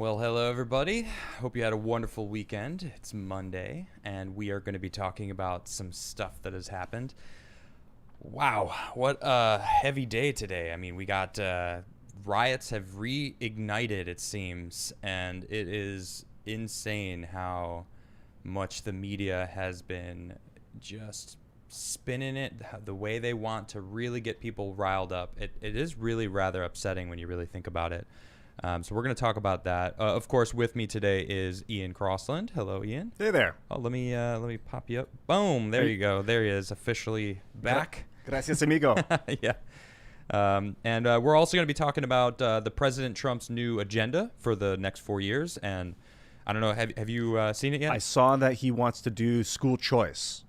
Well, hello everybody. Hope you had a wonderful weekend. It's Monday, and we are going to be talking about some stuff that has happened. Wow, what a heavy day today. I mean, we got riots have reignited, it seems, and it is insane how much the media has been just spinning it the way they want to really get people riled up. It is really rather upsetting when you really think about it. So we're going to talk about that. Of course, with me today is Ian Crossland. Hello, Ian. Hey there. Oh, let me pop you up. Boom. There you go. There he is, officially back. Gracias, amigo. Yeah. And we're also going to be talking about the President Trump's new agenda for the next 4 years. And I don't know, have you seen it yet? I saw that he wants to do school choice.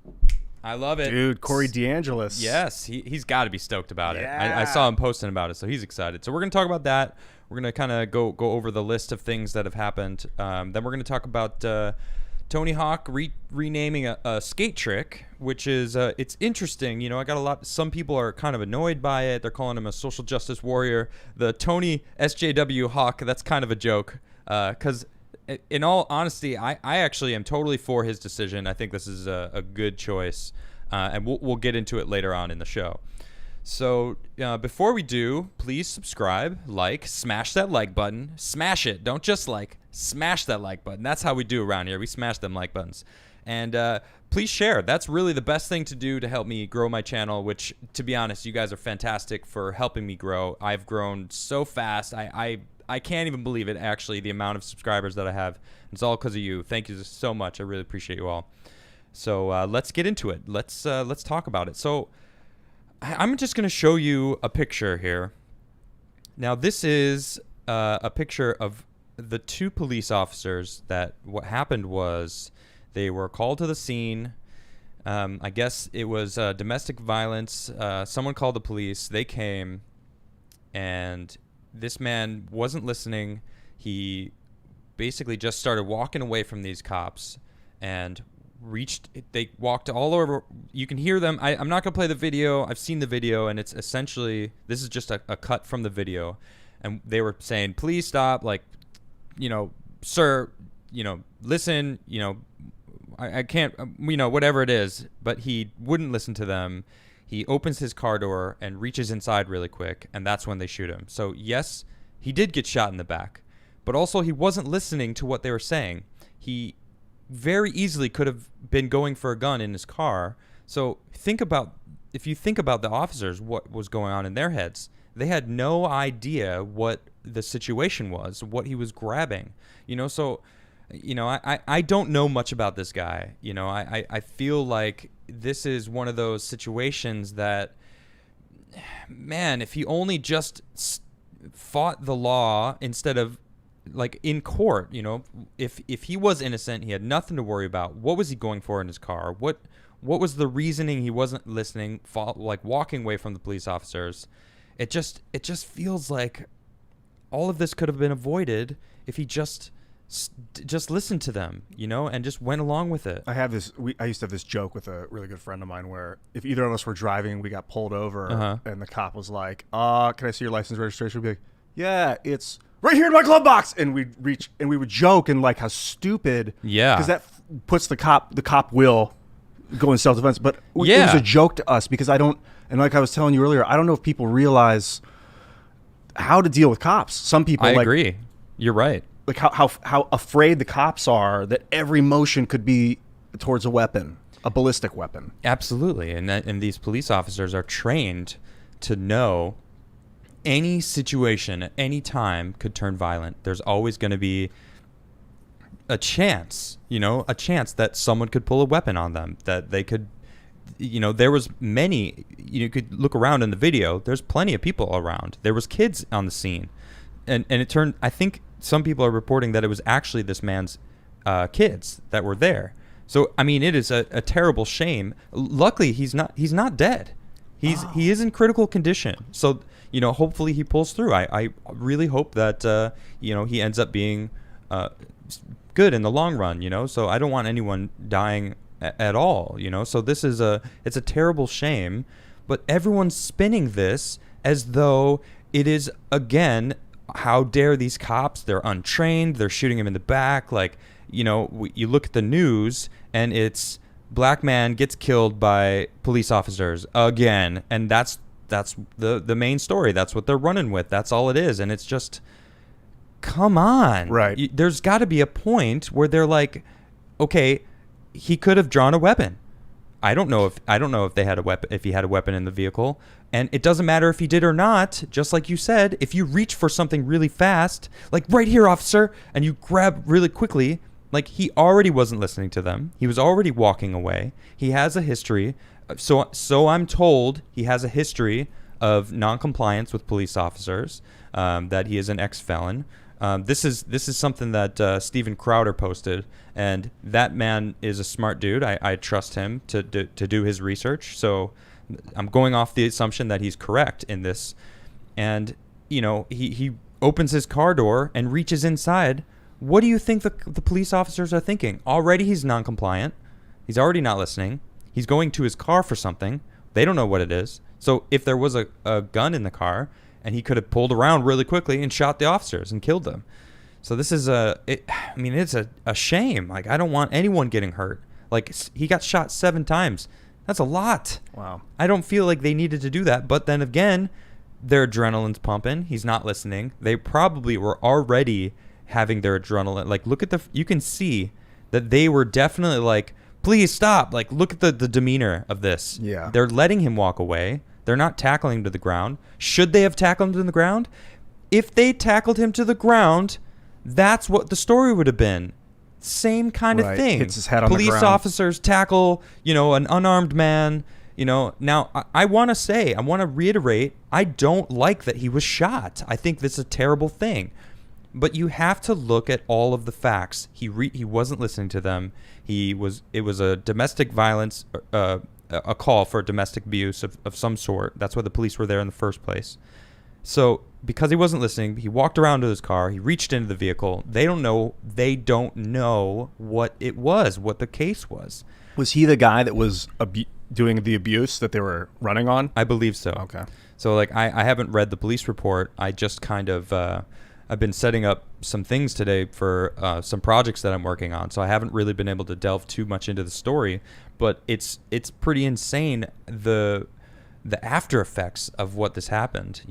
I love it. Dude, Corey DeAngelis. Yes, he's got to be stoked about it. Yeah. I saw him posting about it, so he's excited. So we're going to talk about that. We're going to kind of go over the list of things that have happened. Then we're going to talk about Tony Hawk renaming a skate trick, which is it's interesting. You know, I got a lot. Some people are kind of annoyed by it. They're calling him a social justice warrior. The Tony SJW Hawk, that's kind of a joke. Because in all honesty, I actually am totally for his decision. I think this is a good choice, and we'll get into it later on in the show. So before we do, please subscribe, like, smash that like button. Smash it. Don't just like. Smash that like button. That's how we do around here. We smash them like buttons. And please share. That's really the best thing to do to help me grow my channel, which, to be honest, you guys are fantastic for helping me grow. I've grown so fast. I can't even believe it, actually, the amount of subscribers that I have. It's all because of you. Thank you so much. I really appreciate you all. So let's get into it. Let's talk about it. So I'm just going to show you a picture here. Now, this is a picture of the two police officers that what happened was they were called to the scene. I guess it was domestic violence. Someone called the police. They came, and this man wasn't listening. He basically just started walking away from these cops and they walked all over. You can hear them. I'm not going to play the video. I've seen the video, and it's essentially, this is just a cut from the video. And they were saying, please stop, like, you know, sir, you know, listen, you know, I can't, you know, whatever it is. But he wouldn't listen to them. He opens his car door and reaches inside really quick, and that's when they shoot him. So, yes, he did get shot in the back, but also he wasn't listening to what they were saying. He very easily could have been going for a gun in his car. So if you think about the officers, what was going on in their heads, they had no idea what the situation was, what he was grabbing, you know. So, you know, I don't know much about this guy. You know, I feel like this is one of those situations that, man, if he only just fought the law instead of, like, in court, you know, if he was innocent, he had nothing to worry about. What was he going for in his car? What was the reasoning he wasn't listening, like walking away from the police officers? It just feels like all of this could have been avoided if he just listened to them, you know, and just went along with it. I used to have this joke with a really good friend of mine where if either of us were driving, we got pulled over, and the cop was like, can I see your license registration? We'd be like, yeah, it's right here in my glove box. And we'd reach and we would joke and like how stupid. Yeah. Because that puts the cop will go in self-defense. But it was a joke to us because and like I was telling you earlier, I don't know if people realize how to deal with cops. Some people, I agree. You're right. Like how afraid the cops are that every motion could be towards a weapon, a ballistic weapon. Absolutely. And these police officers are trained to know any situation at any time could turn violent. There's always going to be a chance that someone could pull a weapon on them, that they could, you know, there was many, you could look around in the video, there's plenty of people around. There was kids on the scene. And it turned, I think some people are reporting that it was actually this man's kids that were there. So, I mean, it is a terrible shame. Luckily, he's not dead. He is in critical condition. So, you know, hopefully he pulls through. I really hope that, you know, he ends up being good in the long run, you know. So I don't want anyone dying at all, you know. So this is it's a terrible shame. But everyone's spinning this as though it is, again, how dare these cops? They're untrained. They're shooting him in the back. Like, you look at the news and it's black man gets killed by police officers again. And that's the main story. That's what they're running with. That's all it is. And it's just, come on. Right. There's got to be a point where they're like, okay, he could have drawn a weapon. I don't know if they had a weapon, if he had a weapon in the vehicle, and it doesn't matter if he did or not. Just like you said, if you reach for something really fast, like right here, officer, and you grab really quickly, like he already wasn't listening to them. He was already walking away. He has a history. So I'm told he has a history of non-compliance with police officers. That he is an ex-felon. This is something that Steven Crowder posted, and that man is a smart dude. I trust him to do his research. So I'm going off the assumption that he's correct in this. And he opens his car door and reaches inside. What do you think the police officers are thinking? Already he's non-compliant. He's already not listening. He's going to his car for something. They don't know what it is. So if there was a gun in the car, and he could have pulled around really quickly and shot the officers and killed them. So this is it's a shame. Like, I don't want anyone getting hurt. Like, he got shot 7 times. That's a lot. Wow. I don't feel like they needed to do that. But then again, their adrenaline's pumping. He's not listening. They probably were already having their adrenaline. Like, you can see that they were definitely like, please stop. Like, look at the demeanor of this. Yeah. They're letting him walk away. They're not tackling him to the ground. Should they have tackled him to the ground? If they tackled him to the ground, that's what the story would have been. Same kind of thing. Hits his head on the ground. Police officers tackle, an unarmed man. Now I want to reiterate, I don't like that he was shot. I think that's a terrible thing. But you have to look at all of the facts. He wasn't listening to them. It was a domestic violence a call for domestic abuse of some sort. That's why the police were there in the first place. So because he wasn't listening, he walked around to his car. He reached into the vehicle. They don't know what it was, what the case was. Was he the guy that was doing the abuse that they were running on? I believe so. Okay. So like I haven't read the police report. I just kind of I've been setting up some things today for some projects that I'm working on. So I haven't really been able to delve too much into the story. But it's pretty insane, the after effects of what this happened.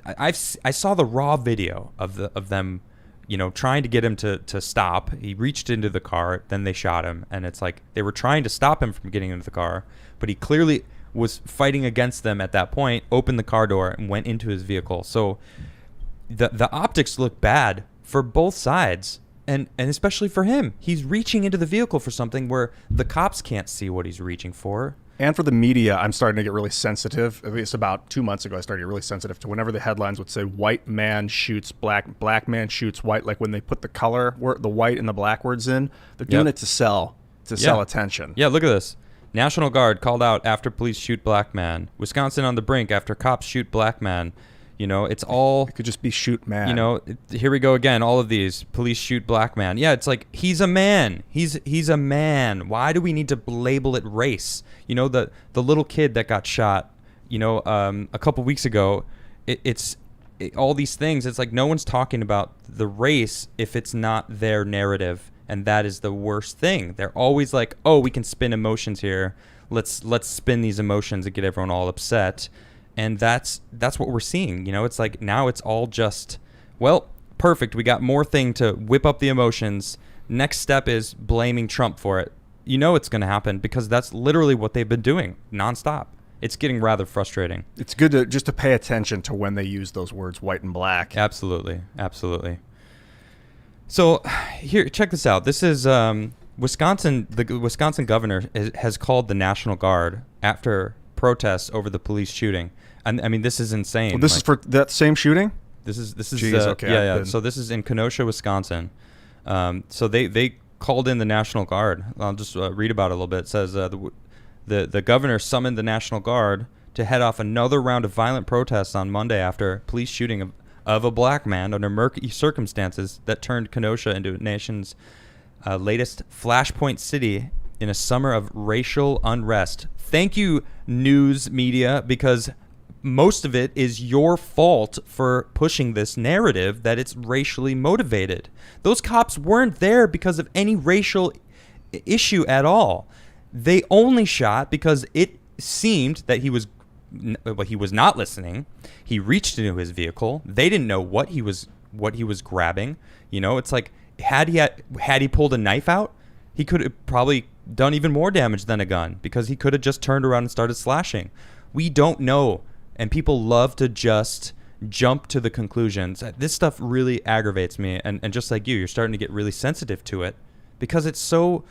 I saw the raw video of them, trying to get him to stop. He reached into the car, then they shot him, and it's like they were trying to stop him from getting into the car, but he clearly was fighting against them at that point. Opened the car door and went into his vehicle. So the optics look bad for both sides. And especially for him, he's reaching into the vehicle for something where the cops can't see what he's reaching for. And for the media, I'm starting to get really sensitive. At least about 2 months ago, I started to get really sensitive to whenever the headlines would say white man shoots black man shoots white. Like when they put the white and the black words in, they're doing it to sell attention. Yeah, look at this. National Guard called out after police shoot black man. Wisconsin on the brink after cops shoot black man. It's all... It could just be shoot man. Here we go again. All of these. Police shoot black man. Yeah, it's like, he's a man. He's a man. Why do we need to label it race? The little kid that got shot, a couple weeks ago, it's all these things. It's like no one's talking about the race if it's not their narrative. And that is the worst thing. They're always like, oh, we can spin emotions here. Let's spin these emotions and get everyone all upset. And that's what we're seeing. It's like now it's all just, well, perfect. We got more thing to whip up the emotions. Next step is blaming Trump for it. It's going to happen because that's literally what they've been doing nonstop. It's getting rather frustrating. It's good to pay attention to when they use those words white and black. Absolutely. So here, check this out. This is Wisconsin. The Wisconsin governor has called the National Guard after protests over the police shooting. And I mean, this is insane. Well, this is for that same shooting? This is Jeez, okay, yeah. So this is in Kenosha, Wisconsin. So they called in the National Guard. I'll just read about it a little bit. It says the governor summoned the National Guard to head off another round of violent protests on Monday after police shooting of a black man under murky circumstances that turned Kenosha into the nation's latest flashpoint city in a summer of racial unrest. Thank you, news media, because most of it is your fault for pushing this narrative that it's racially motivated. Those cops weren't there because of any racial issue at all. They only shot because it seemed that he was not listening. He reached into his vehicle. They didn't know what he was grabbing. You know, it's like had he pulled a knife out, he could have probably done even more damage than a gun, because he could have just turned around and started slashing. We don't know, and people love to just jump to the conclusions. This stuff really aggravates me, and just like you're starting to get really sensitive to it because it's so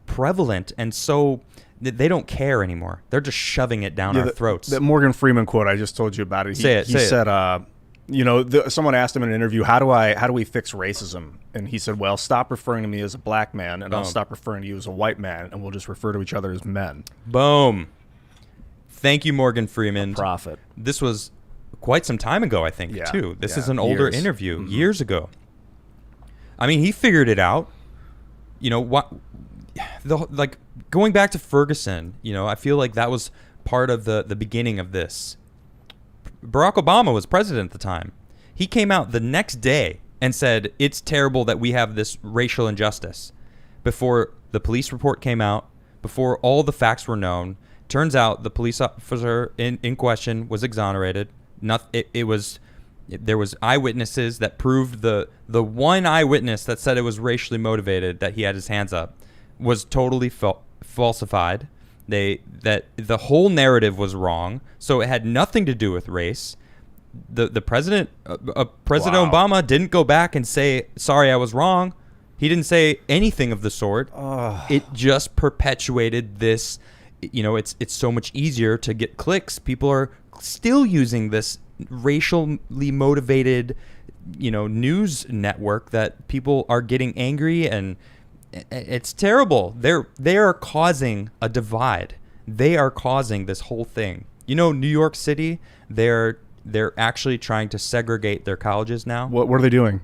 prevalent and so they don't care anymore. They're just shoving it down our throats. That Morgan Freeman quote, I just told you about it. He said, you know, someone asked him in an interview, how do we fix racism? And he said, well, stop referring to me as a black man, and I'll stop referring to you as a white man, and we'll just refer to each other as men. Boom. Thank you, Morgan Freeman. Prophet. This was quite some time ago, I think, too. This is an older interview, years ago. I mean, he figured it out. You know, like going back to Ferguson, you know, I feel like that was part of the beginning of this. Barack Obama was president at the time. He came out the next day and said, it's terrible that we have this racial injustice. Before the police report came out, before all the facts were known, turns out the police officer in question was exonerated. There was eyewitnesses that proved the one eyewitness that said it was racially motivated, that he had his hands up, was totally falsified. That the whole narrative was wrong, so it had nothing to do with race. The President Obama didn't go back and say, sorry, I was wrong. He didn't say anything of the sort. It just perpetuated this. You know, it's so much easier to get clicks. People are still using this racially motivated, you know, news network that people are getting angry, and it's terrible. They are causing a divide. They are causing this whole thing. You know, New York City, they're actually trying to segregate their colleges now. What are they doing?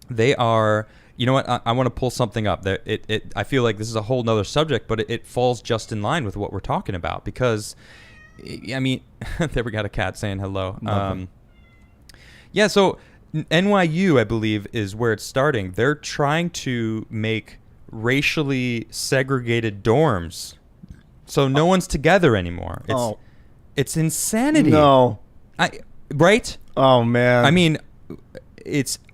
They are. You know what? I want to pull something up. I feel like this is a whole nother subject, but it falls just in line with what we're talking about, because, I mean, there we got a cat saying hello. Yeah, so NYU, I believe, is where it's starting. They're trying to make racially segregated dorms, so no one's together anymore. It's insanity. No. Right? Oh, man. I mean,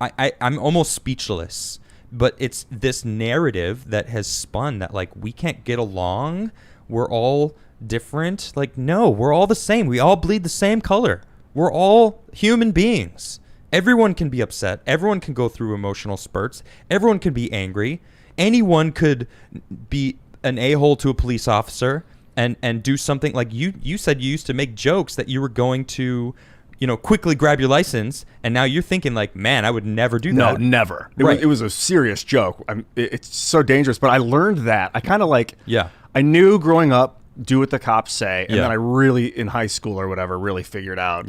I'm almost speechless. But it's this narrative that has spun that, like, we can't get along. We're all different. Like, no, we're all the same. We all bleed the same color. We're all human beings. Everyone can be upset. Everyone can go through emotional spurts. Everyone can be angry. Anyone could be an a-hole to a police officer and do something. Like you said, you used to make jokes that you were going to, you know, quickly grab your license, and now you're thinking like, man, I would never do that. No, never. It was a serious joke. It's so dangerous, but I learned that. I kind of I knew growing up, do what the cops say, and then I really, in high school or whatever, really figured out,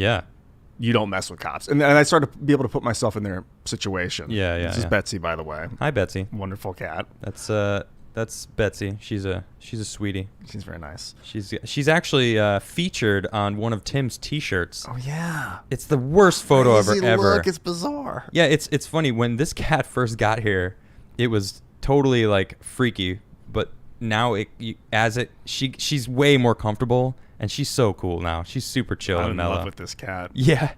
you don't mess with cops. And I started to be able to put myself in their situation. This is Betsy, by the way. Hi, Betsy. Wonderful cat. That's Betsy. She's a sweetie. She's very nice. She's actually featured on one of Tim's T-shirts. Oh yeah, it's the worst photo ever. Look, it's bizarre. Yeah, it's funny. When this cat first got here, it was totally like freaky. But now she's way more comfortable, and she's so cool now. She's super chill and mellow. I'm in love with this cat. Yeah.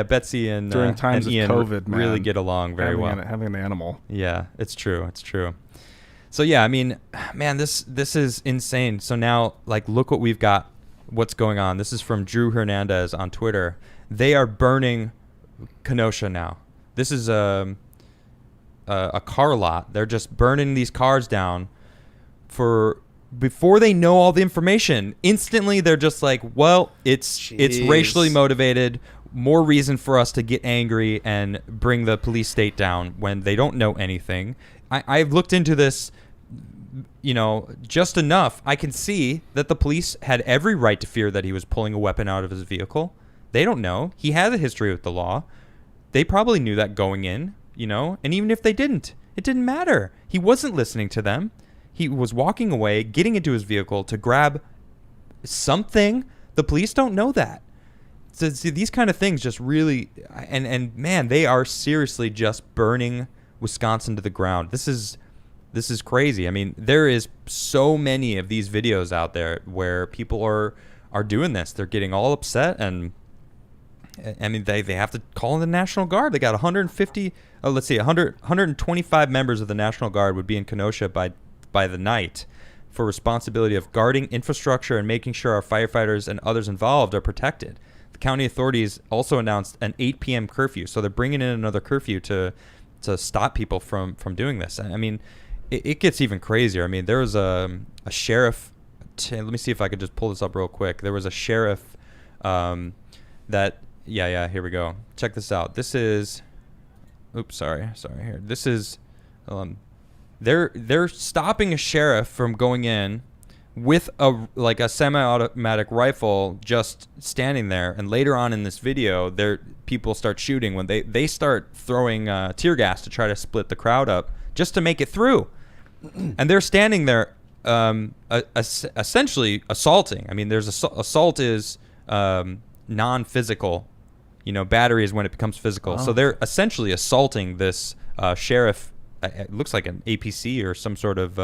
Betsy and during times and Ian of COVID, man, really get along very well. Having an animal. Yeah, it's true. So yeah, I mean, man, this is insane. So now, like, look what we've got. What's going on? This is from Drew Hernandez on Twitter. They are burning Kenosha now. This is a car lot. They're just burning these cars down before they know all the information. Instantly, they're just like, well, it's racially motivated. More reason for us to get angry and bring the police state down when they don't know anything. I've looked into this, you know, just enough. I can see that the police had every right to fear that he was pulling a weapon out of his vehicle. They don't know. He has a history with the law. They probably knew that going in, you know, and even if they didn't, it didn't matter. He wasn't listening to them. He was walking away, getting into his vehicle to grab something. The police don't know that. So see, these kind of things just really, and man, they are seriously just burning Wisconsin to the ground. This is crazy. I mean, there is so many of these videos out there where people are doing this. They're getting all upset, and I mean, they have to call in the National Guard. They got 125 members of the National Guard would be in Kenosha by the night for responsibility of guarding infrastructure and making sure our firefighters and others involved are protected. The county authorities also announced an 8 p.m. curfew, so they're bringing in another curfew to stop people from doing this. I mean, it gets even crazier. I mean, there was a sheriff. Let me see if I could just pull this up real quick. There was a sheriff that. Yeah, here we go. Check this out. This is, sorry here. This is, they're stopping a sheriff from going in with a semi-automatic rifle, just standing there. And later on in this video, people start shooting when they start throwing tear gas to try to split the crowd up just to make it through. And they're standing there, essentially assaulting. I mean, assault is non-physical. Battery is when it becomes physical. Oh. So they're essentially assaulting this sheriff. It looks like an APC or some sort of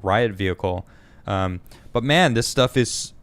riot vehicle. But man, this stuff it's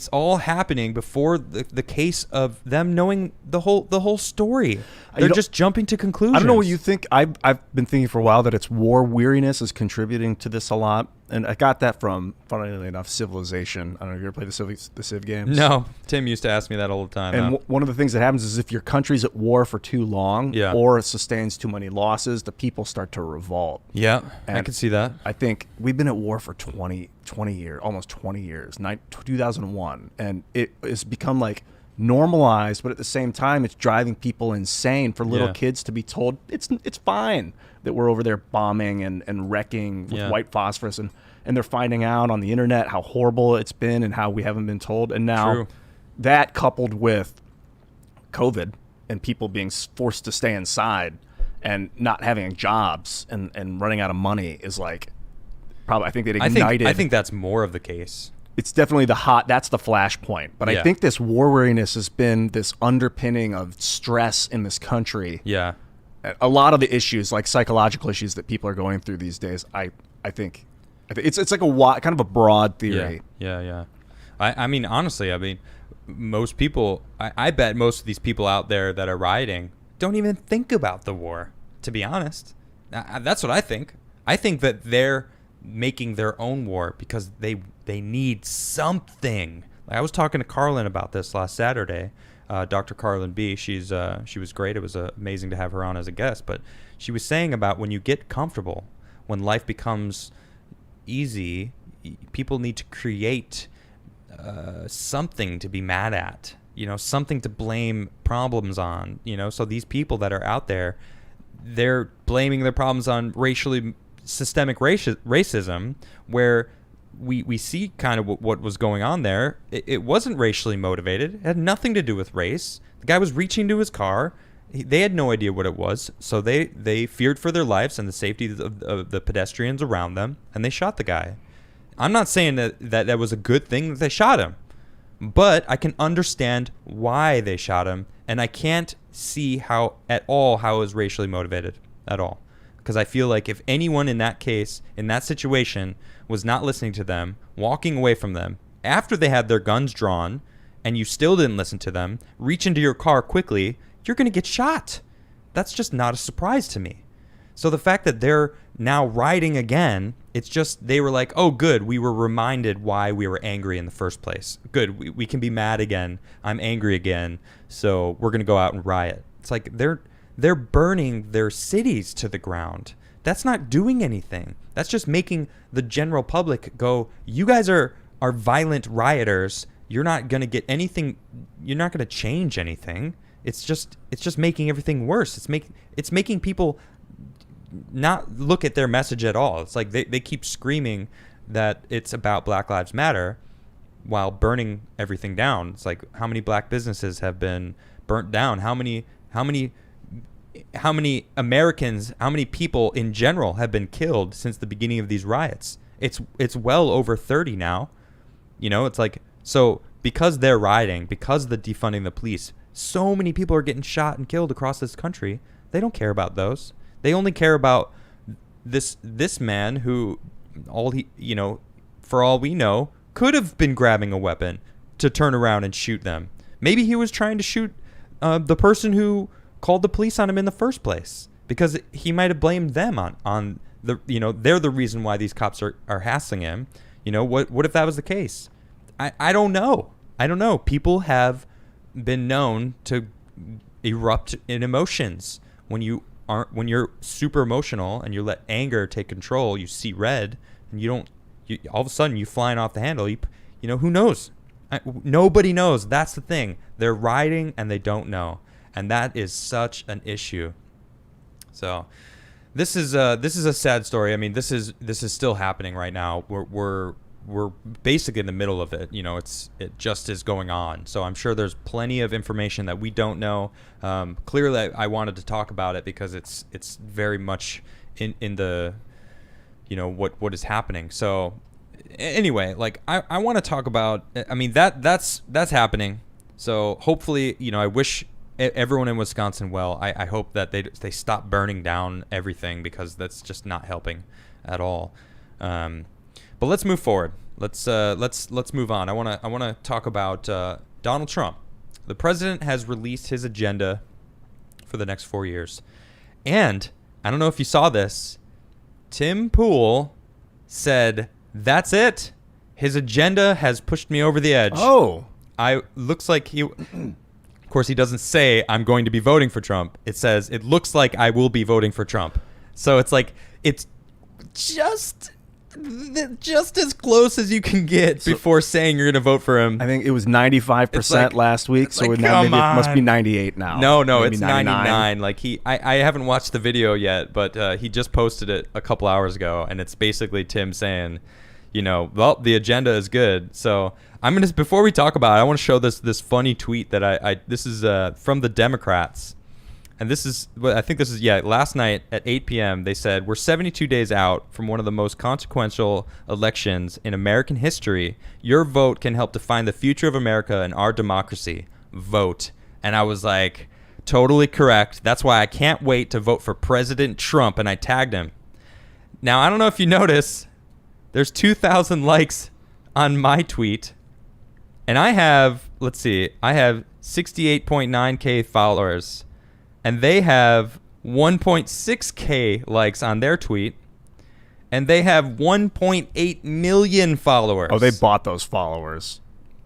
all happening before the case of them knowing the whole story. They're just jumping to conclusions. I don't know what you think. I've been thinking for a while that it's war weariness is contributing to this a lot. And I got that from, funnily enough, Civilization. I don't know if you ever played the Civ games. No. Tim used to ask me that all the time. And one of the things that happens is if your country's at war for too long or sustains too many losses, the people start to revolt. Yeah, and I can see that. I think we've been at war for 20 years, almost 20 years, 2001. And it has become like normalized, but at the same time, it's driving people insane for little kids to be told it's fine that we're over there bombing and wrecking with white phosphorus, and they're finding out on the internet how horrible it's been and how we haven't been told. And now that coupled with COVID and people being forced to stay inside and not having jobs and running out of money is like probably, I think, that ignited. I think that's more of the case. It's definitely that's the flashpoint. But I think this war weariness has been this underpinning of stress in this country. Yeah. A lot of the issues, like psychological issues that people are going through these days, I think it's like a kind of a broad theory. Yeah. I mean, honestly, most people, I bet most of these people out there that are rioting don't even think about the war, to be honest. That's what I think. I think that they're making their own war because they need something. Like I was talking to Carlin about this last Saturday. Dr. Carlin B. She was great. It was amazing to have her on as a guest. But she was saying about when you get comfortable, when life becomes easy, people need to create something to be mad at. Something to blame problems on. So these people that are out there, they're blaming their problems on systemic racism, where we see kind of what was going on there. It wasn't racially motivated. It had nothing to do with race. The guy was reaching to his car. They had no idea what it was, so they feared for their lives and the safety of the pedestrians around them, and they shot the guy. I'm not saying that was a good thing that they shot him, but I can understand why they shot him, and I can't see how it was racially motivated at all. Because I feel like if anyone in that case, in that situation, was not listening to them, walking away from them, after they had their guns drawn, and you still didn't listen to them, reach into your car quickly, you're going to get shot. That's just not a surprise to me. So the fact that they're now rioting again, it's just they were like, oh, good, we were reminded why we were angry in the first place. Good, we can be mad again. I'm angry again, so we're going to go out and riot. It's like they're burning their cities to the ground. That's not doing anything. That's just making the general public go, you guys are violent rioters. You're not going to get anything. You're not going to change anything. It's just making everything worse. It's making people not look at their message at all. It's like they keep screaming that it's about Black Lives Matter while burning everything down. It's like, how many black businesses have been burnt down? How many Americans, how many people in general have been killed since the beginning of these riots? It's well over 30 now. It's like, so because they're rioting, because of the defunding the police, so many people are getting shot and killed across this country. They don't care about those. They only care about this man who, for all we know, could have been grabbing a weapon to turn around and shoot them. Maybe he was trying to shoot the person who called the police on him in the first place, because he might have blamed them on the, they're the reason why these cops are hassling him. What if that was the case? I don't know. People have been known to erupt in emotions. When you're super emotional and you let anger take control, you see red, and all of a sudden you flying off the handle. Who knows? Nobody knows. That's the thing. They're riding and they don't know, and that is such an issue. So this is a sad story. I mean, this is still happening right now. We're basically in the middle of it. It just is going on. So I'm sure there's plenty of information that we don't know. Clearly, I wanted to talk about it because it's very much in the, what is happening. So anyway, I want to talk about. I mean, that's happening. So hopefully, I wish everyone in Wisconsin well. I hope that they stop burning down everything, because that's just not helping at all. But let's move forward. Let's move on. I want to talk about Donald Trump. The president has released his agenda for the next 4 years, and I don't know if you saw this. Tim Pool said, "That's it. His agenda has pushed me over the edge." Oh, looks like he. Of course, he doesn't say I'm going to be voting for Trump. It says it looks like I will be voting for Trump. So it's just as close as you can get before saying you're going to vote for him. I think it was 95% last week, so now maybe it must be 98 now. No, maybe it's 99. I haven't watched the video yet, but he just posted it a couple hours ago, and it's basically Tim saying, well, the agenda is good. So before we talk about it, I want to show this funny tweet that this is from the Democrats. And last night at 8 p.m. they said, "We're 72 days out from one of the most consequential elections in American history. Your vote can help define the future of America and our democracy. Vote." And I was like, totally correct. That's why I can't wait to vote for President Trump. And I tagged him. Now, I don't know if you notice, there's 2,000 likes on my tweet. And I have 68.9K followers. And they have 1.6K likes on their tweet. And they have 1.8 million followers. Oh, they bought those followers.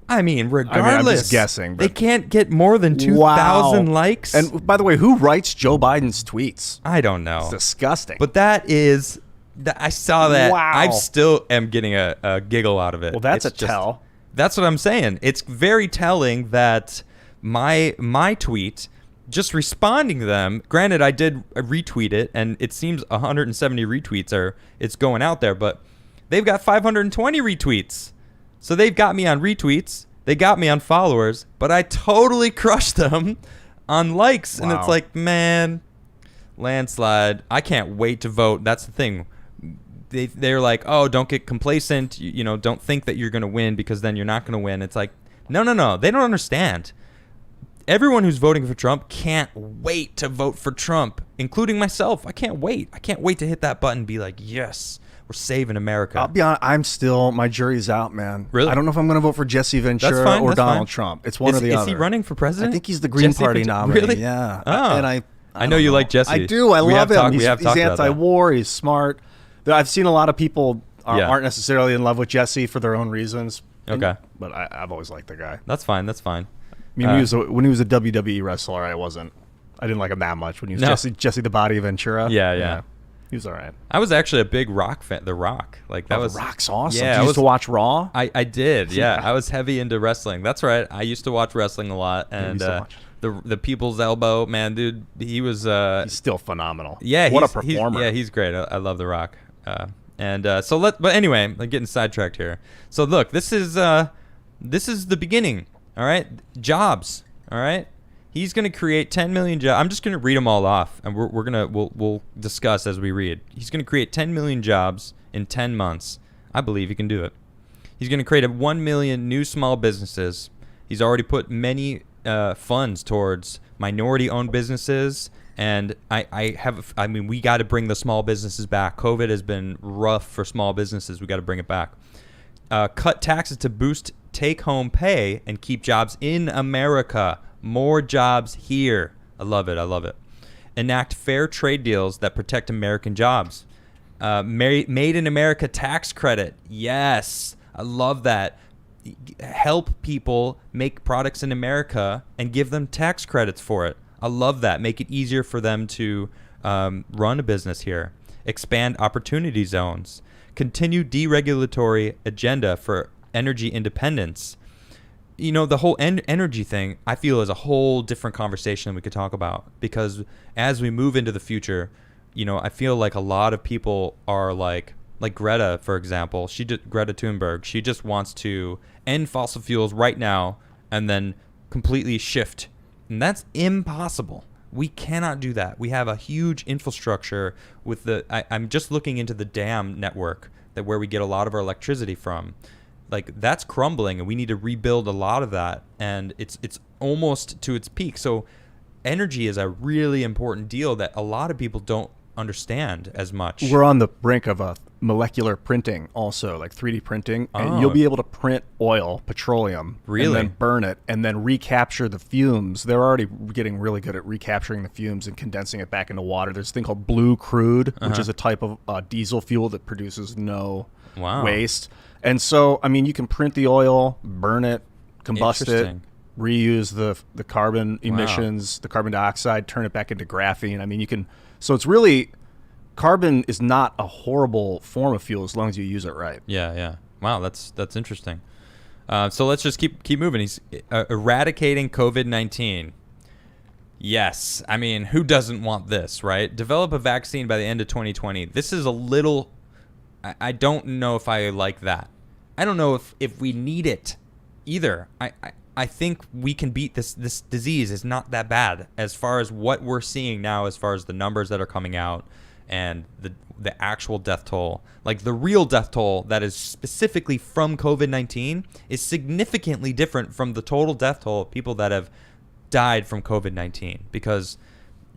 I mean, regardless. I'm just guessing. They can't get more than 2,000 likes. And by the way, who writes Joe Biden's tweets? I don't know. It's disgusting. But I saw that. Wow. I still am getting a giggle out of it. Well, that's tell. That's what I'm saying. It's very telling that my tweet, just responding to them, granted I did retweet it, and it seems 170 retweets it's going out there, but they've got 520 retweets. So they've got me on retweets, they got me on followers, but I totally crushed them on likes. Wow. And it's like, man, landslide. I can't wait to vote. That's the thing. They're like, oh, don't get complacent, don't think that you're going to win, because then you're not going to win. It's like, no, they don't understand. Everyone who's voting for Trump can't wait to vote for Trump, including myself. I can't wait. I can't wait to hit that button and be like, yes, we're saving America. I'll be honest, my jury's out, man. Really? I don't know if I'm going to vote for Jesse Ventura or Donald Trump. It's one or the other. Is he running for president? I think he's the Green Party nominee. Really? Yeah. Oh. And I know you like Jesse. I do. I love him. He's anti-war. He's smart. I've seen a lot of people aren't necessarily in love with Jesse for their own reasons. Okay. But I've always liked the guy. That's fine. I mean, when he was a WWE wrestler, I didn't like him that much. When he was Jesse the Body Ventura. Yeah. He was all right. I was actually a big Rock fan. The Rock. The Rock's awesome. Yeah, Did you used to watch Raw? I did, yeah. I was heavy into wrestling. That's right. I used to watch wrestling a lot. And the People's Elbow, man, dude, he was... he's still phenomenal. Yeah. What a performer. He's great. I love The Rock. But anyway, I'm getting sidetracked here. So look, this is the beginning. All right, jobs. All right, he's going to create 10 million jobs. I'm just going to read them all off, and we'll discuss as we read. He's going to create 10 million jobs in 10 months. I believe he can do it. He's going to create 1 million new small businesses, He's already put many funds towards minority-owned businesses. And I mean, we got to bring the small businesses back. COVID has been rough for small businesses. We got to bring it back. Cut taxes to boost take-home pay and keep jobs in America. More jobs here. I love it. I love it. Enact fair trade deals that protect American jobs. Made in America tax credit. Yes, I love that. Help people make products in America and give them tax credits for it. I love that. Make it easier for them to run a business here. Expand opportunity zones. Continue deregulatory agenda for energy independence. You know, the whole energy thing, I feel, is a whole different conversation we could talk about, because as we move into the future, you know, I feel like a lot of people are like Greta, for example. Greta Thunberg, she just wants to end fossil fuels right now and then completely shift. And that's impossible. We cannot do that. We have a huge infrastructure with I'm just looking into the dam network where we get a lot of our electricity from. Like, that's crumbling, and we need to rebuild a lot of that. And it's almost to its peak. So energy is a really important deal that a lot of people don't understand as much. We're on the brink of a molecular printing also, like 3D printing. And you'll be able to print oil, petroleum, and then burn it and then recapture the fumes. They're already getting really good at recapturing the fumes and condensing it back into water. There's a thing called blue crude, which is a type of diesel fuel that produces no waste. And so, I mean, you can print the oil, burn it, combust it, reuse the carbon emissions, the carbon dioxide, turn it back into graphene. I mean, you can. So it's really, carbon is not a horrible form of fuel as long as you use it right. Yeah. Wow, that's interesting. So let's just keep moving. He's eradicating COVID-19. Yes. I mean, who doesn't want this, right? Develop a vaccine by the end of 2020. This is a little, I don't know if I like that. I don't know if we need it either. I think we can beat this disease. Is not that bad as far as what we're seeing now, as far as the numbers that are coming out and the actual death toll. Like, the real death toll that is specifically from COVID-19 is significantly different from the total death toll of people that have died from COVID-19, because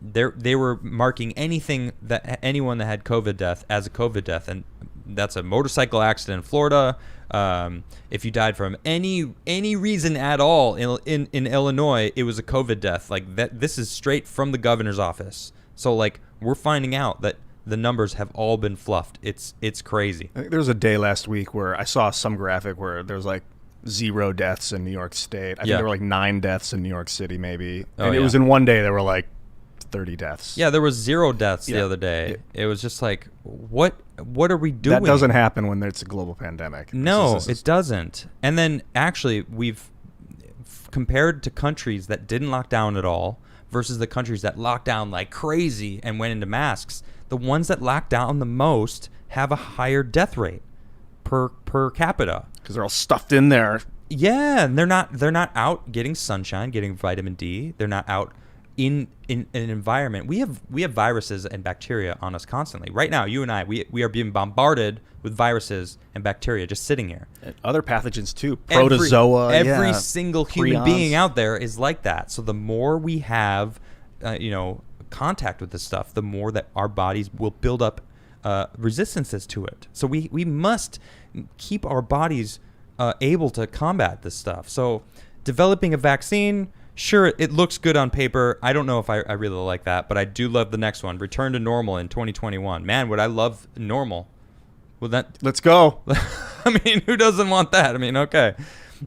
they were marking anyone that had COVID death as a COVID death, and that's a motorcycle accident in Florida. If you died from any reason at all in Illinois, it was a COVID death. Like, that. This is straight from the governor's office. So, like, we're finding out that the numbers have all been fluffed. It's crazy. I think there was a day last week where I saw some graphic where there was like 0 deaths in New York State. I think there were like 9 deaths in New York City, maybe. And it was in one day there were like 30 deaths. Yeah, there was 0 deaths the other day. It was just like, what are we doing? That doesn't happen when it's a global pandemic. No, it doesn't. And then actually, we've compared to countries that didn't lock down at all versus the countries that locked down like crazy and went into masks. The ones that locked down the most have a higher death rate per capita, because they're all stuffed in there. Yeah, and they're not out getting sunshine, getting vitamin D. They're not out in an environment. We have viruses and bacteria on us constantly. Right now, you and I, we are being bombarded with viruses and bacteria just sitting here. And other pathogens too, protozoa. Every single human being out there is like that. So the more we have, contact with this stuff, the more that our bodies will build up resistances to it. So we must keep our bodies able to combat this stuff. So developing a vaccine, sure, it looks good on paper. I don't know if I really like that, but I do love the next one. Return to normal in 2021. Man, would I love normal. Let's go. I mean, who doesn't want that? I mean, okay.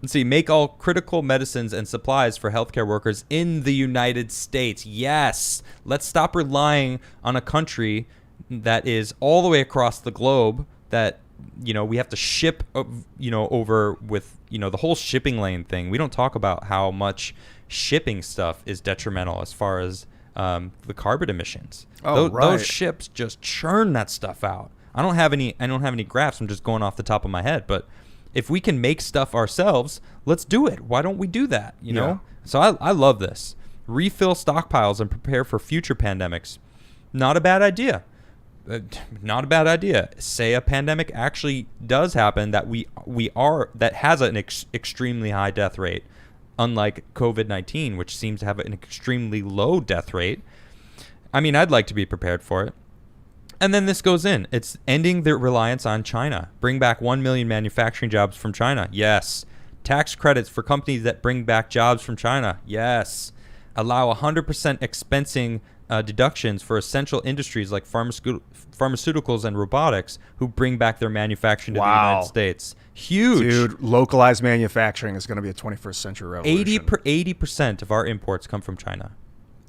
Let's see. Make all critical medicines and supplies for healthcare workers in the United States. Yes. Let's stop relying on a country that is all the way across the globe that, we have to ship, over with, the whole shipping lane thing. We don't talk about how much shipping stuff is detrimental as far as the carbon emissions. Those ships just churn that stuff out. I don't have any graphs. I'm just going off the top of my head, but if we can make stuff ourselves, let's do it. Why don't we do that? You know? So I love this. Refill stockpiles and prepare for future pandemics. Not a bad idea. Not a bad idea. Say a pandemic actually does happen that that has an extremely high death rate. unlike COVID-19, which seems to have an extremely low death rate. I mean, I'd like to be prepared for it. And then this goes in. It's ending the reliance on China. Bring back 1 million manufacturing jobs from China. Yes. Tax credits for companies that bring back jobs from China. Yes. Allow 100% expensing deductions for essential industries like pharmaceuticals and robotics who bring back their manufacturing to the United States. Huge. Dude, localized manufacturing is going to be a 21st century revolution. 80% of our imports come from China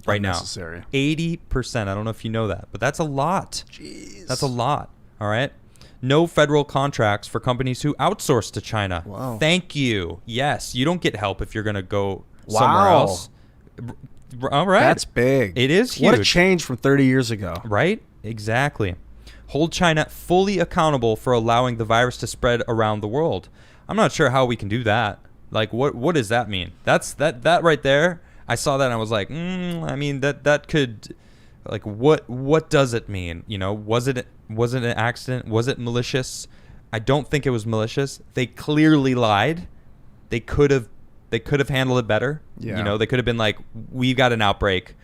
right now. 80%. I don't know if you know that, but that's a lot. Jeez. That's a lot. All right. No federal contracts for companies who outsource to China. Wow. Thank you. Yes. You don't get help if you're going to go somewhere else. All right. That's big. It is huge. What a change from 30 years ago. Right? Exactly. Hold China fully accountable for allowing the virus to spread around the world. I'm not sure how we can do that. Like, what does that mean? That right there. I saw that and I was like, I mean, that could, like, what does it mean? You know, was it an accident? Was it malicious? I don't think it was malicious. They clearly lied. They could have handled it better. Yeah. You know, they could have been like, we got an outbreak.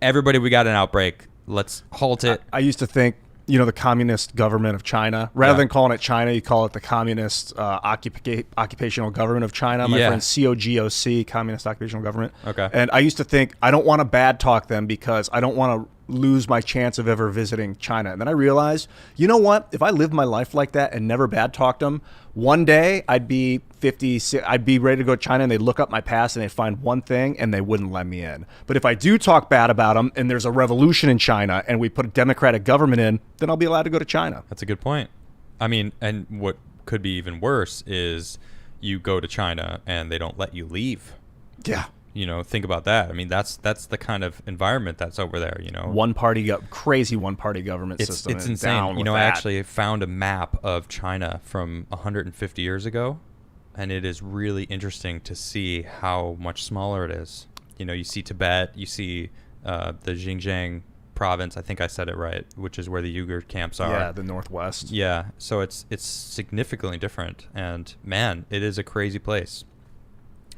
Everybody, we got an outbreak. Let's halt it. I used to think, you know, the communist government of China, rather than calling it China, you call it the communist occupational government of China. My friend COGOC, communist occupational government. Okay. And I used to think, I don't want to bad talk them because I don't want to lose my chance of ever visiting China. And then I realized, you know what? If I lived my life like that and never bad talked them, one day I'd be I'd be ready to go to China and they'd look up my past and they'd find one thing and they wouldn't let me in. But if I do talk bad about them and there's a revolution in China and we put a democratic government in, then I'll be allowed to go to China. That's a good point. I mean, and what could be even worse is you go to China and they don't let you leave. Yeah. You know, think about that. I mean, that's the kind of environment that's over there, you know. Crazy one-party government system. It's insane. You know, I actually found a map of China from 150 years ago, and it is really interesting to see how much smaller it is. You know, you see Tibet, you see the Xinjiang province, I think I said it right, which is where the Uyghur camps are. Yeah, the Northwest. Yeah, so it's significantly different, and man, it is a crazy place.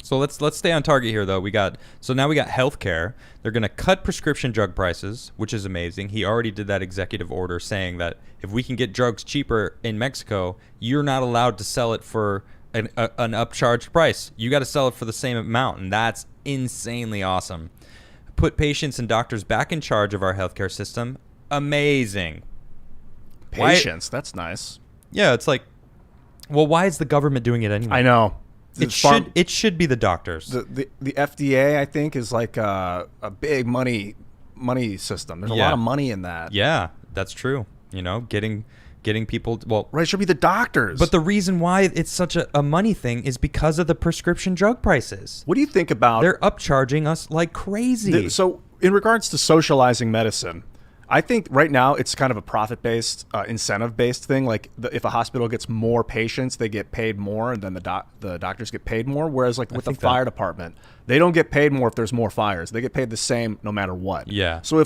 So let's stay on target here, though. Now we got healthcare. They're going to cut prescription drug prices, which is amazing. He already did that executive order saying that if we can get drugs cheaper in Mexico, you're not allowed to sell it for an upcharged price. You got to sell it for the same amount, and that's insanely awesome. Put patients and doctors back in charge of our healthcare system. Amazing. Patients, that's nice. Yeah, it's like, well, why is the government doing it anyway? I know. It should be the doctors. The FDA, I think, is like a big money system. There's a lot of money in that. Yeah, that's true. You know, getting people. Well, right, it should be the doctors. But the reason why it's such a money thing is because of the prescription drug prices. What do you think about? They're upcharging us like crazy. So, in regards to socializing medicine, I think right now it's kind of a profit-based, incentive-based thing. Like if a hospital gets more patients, they get paid more, and then the doctors get paid more. Whereas like with the fire department, they don't get paid more if there's more fires. They get paid the same no matter what. Yeah. So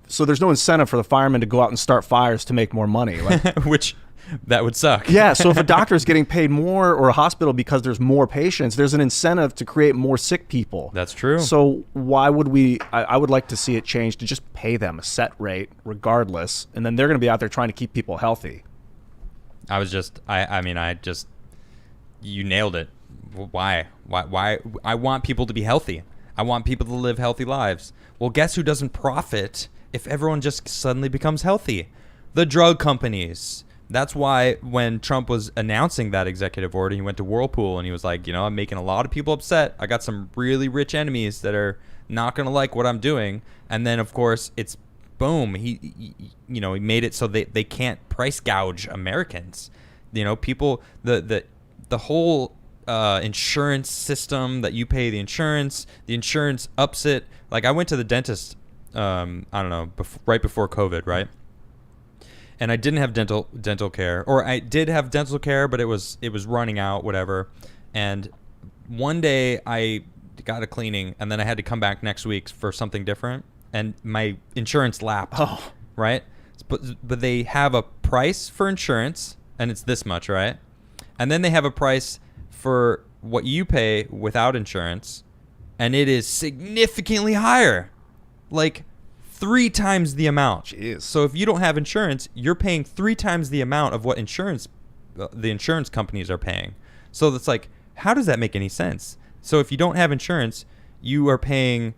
so there's no incentive for the firemen to go out and start fires to make more money. Like, which that would suck. Yeah. So if a doctor is getting paid more or a hospital because there's more patients, there's an incentive to create more sick people. That's true. So why would we? I would like to see it change to just pay them a set rate regardless, and then they're going to be out there trying to keep people healthy. You nailed it. Why? I want people to be healthy. I want people to live healthy lives. Well, guess who doesn't profit if everyone just suddenly becomes healthy? The drug companies. That's why when Trump was announcing that executive order, he went to Whirlpool and he was like, you know, I'm making a lot of people upset. I got some really rich enemies that are not going to like what I'm doing. And then, of course, it's boom. He made it so they can't price gouge Americans. You know, people, the whole insurance system that you pay the insurance ups it. Like I went to the dentist, I don't know, right before COVID, right? And I didn't have dental care, or I did have dental care, but it was running out, whatever. And one day I got a cleaning, and then I had to come back next week for something different, and my insurance lapsed. Oh. Right? But they have a price for insurance, and it's this much, right? And then they have a price for what you pay without insurance, and it is significantly higher, like 3 times the amount. Jeez. So if you don't have insurance, you're paying 3 times the amount of what the insurance companies are paying. So it's like, how does that make any sense? So if you don't have insurance, you are paying,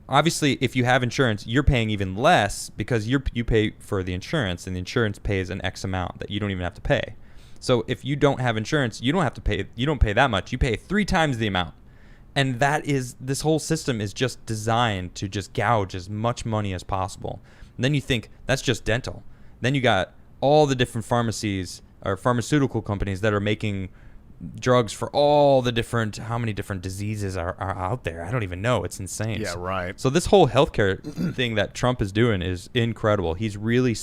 obviously if you have insurance, you're paying even less because you pay for the insurance, and the insurance pays an X amount that you don't even have to pay. So if you don't have insurance, you don't pay that much. You pay 3 times the amount. And this whole system is just designed to just gouge as much money as possible. And then you think that's just dental. Then you got all the different pharmacies or pharmaceutical companies that are making drugs for all the how many different diseases are out there. I don't even know. It's insane. Yeah, right. So this whole healthcare thing that Trump is doing is incredible. He's really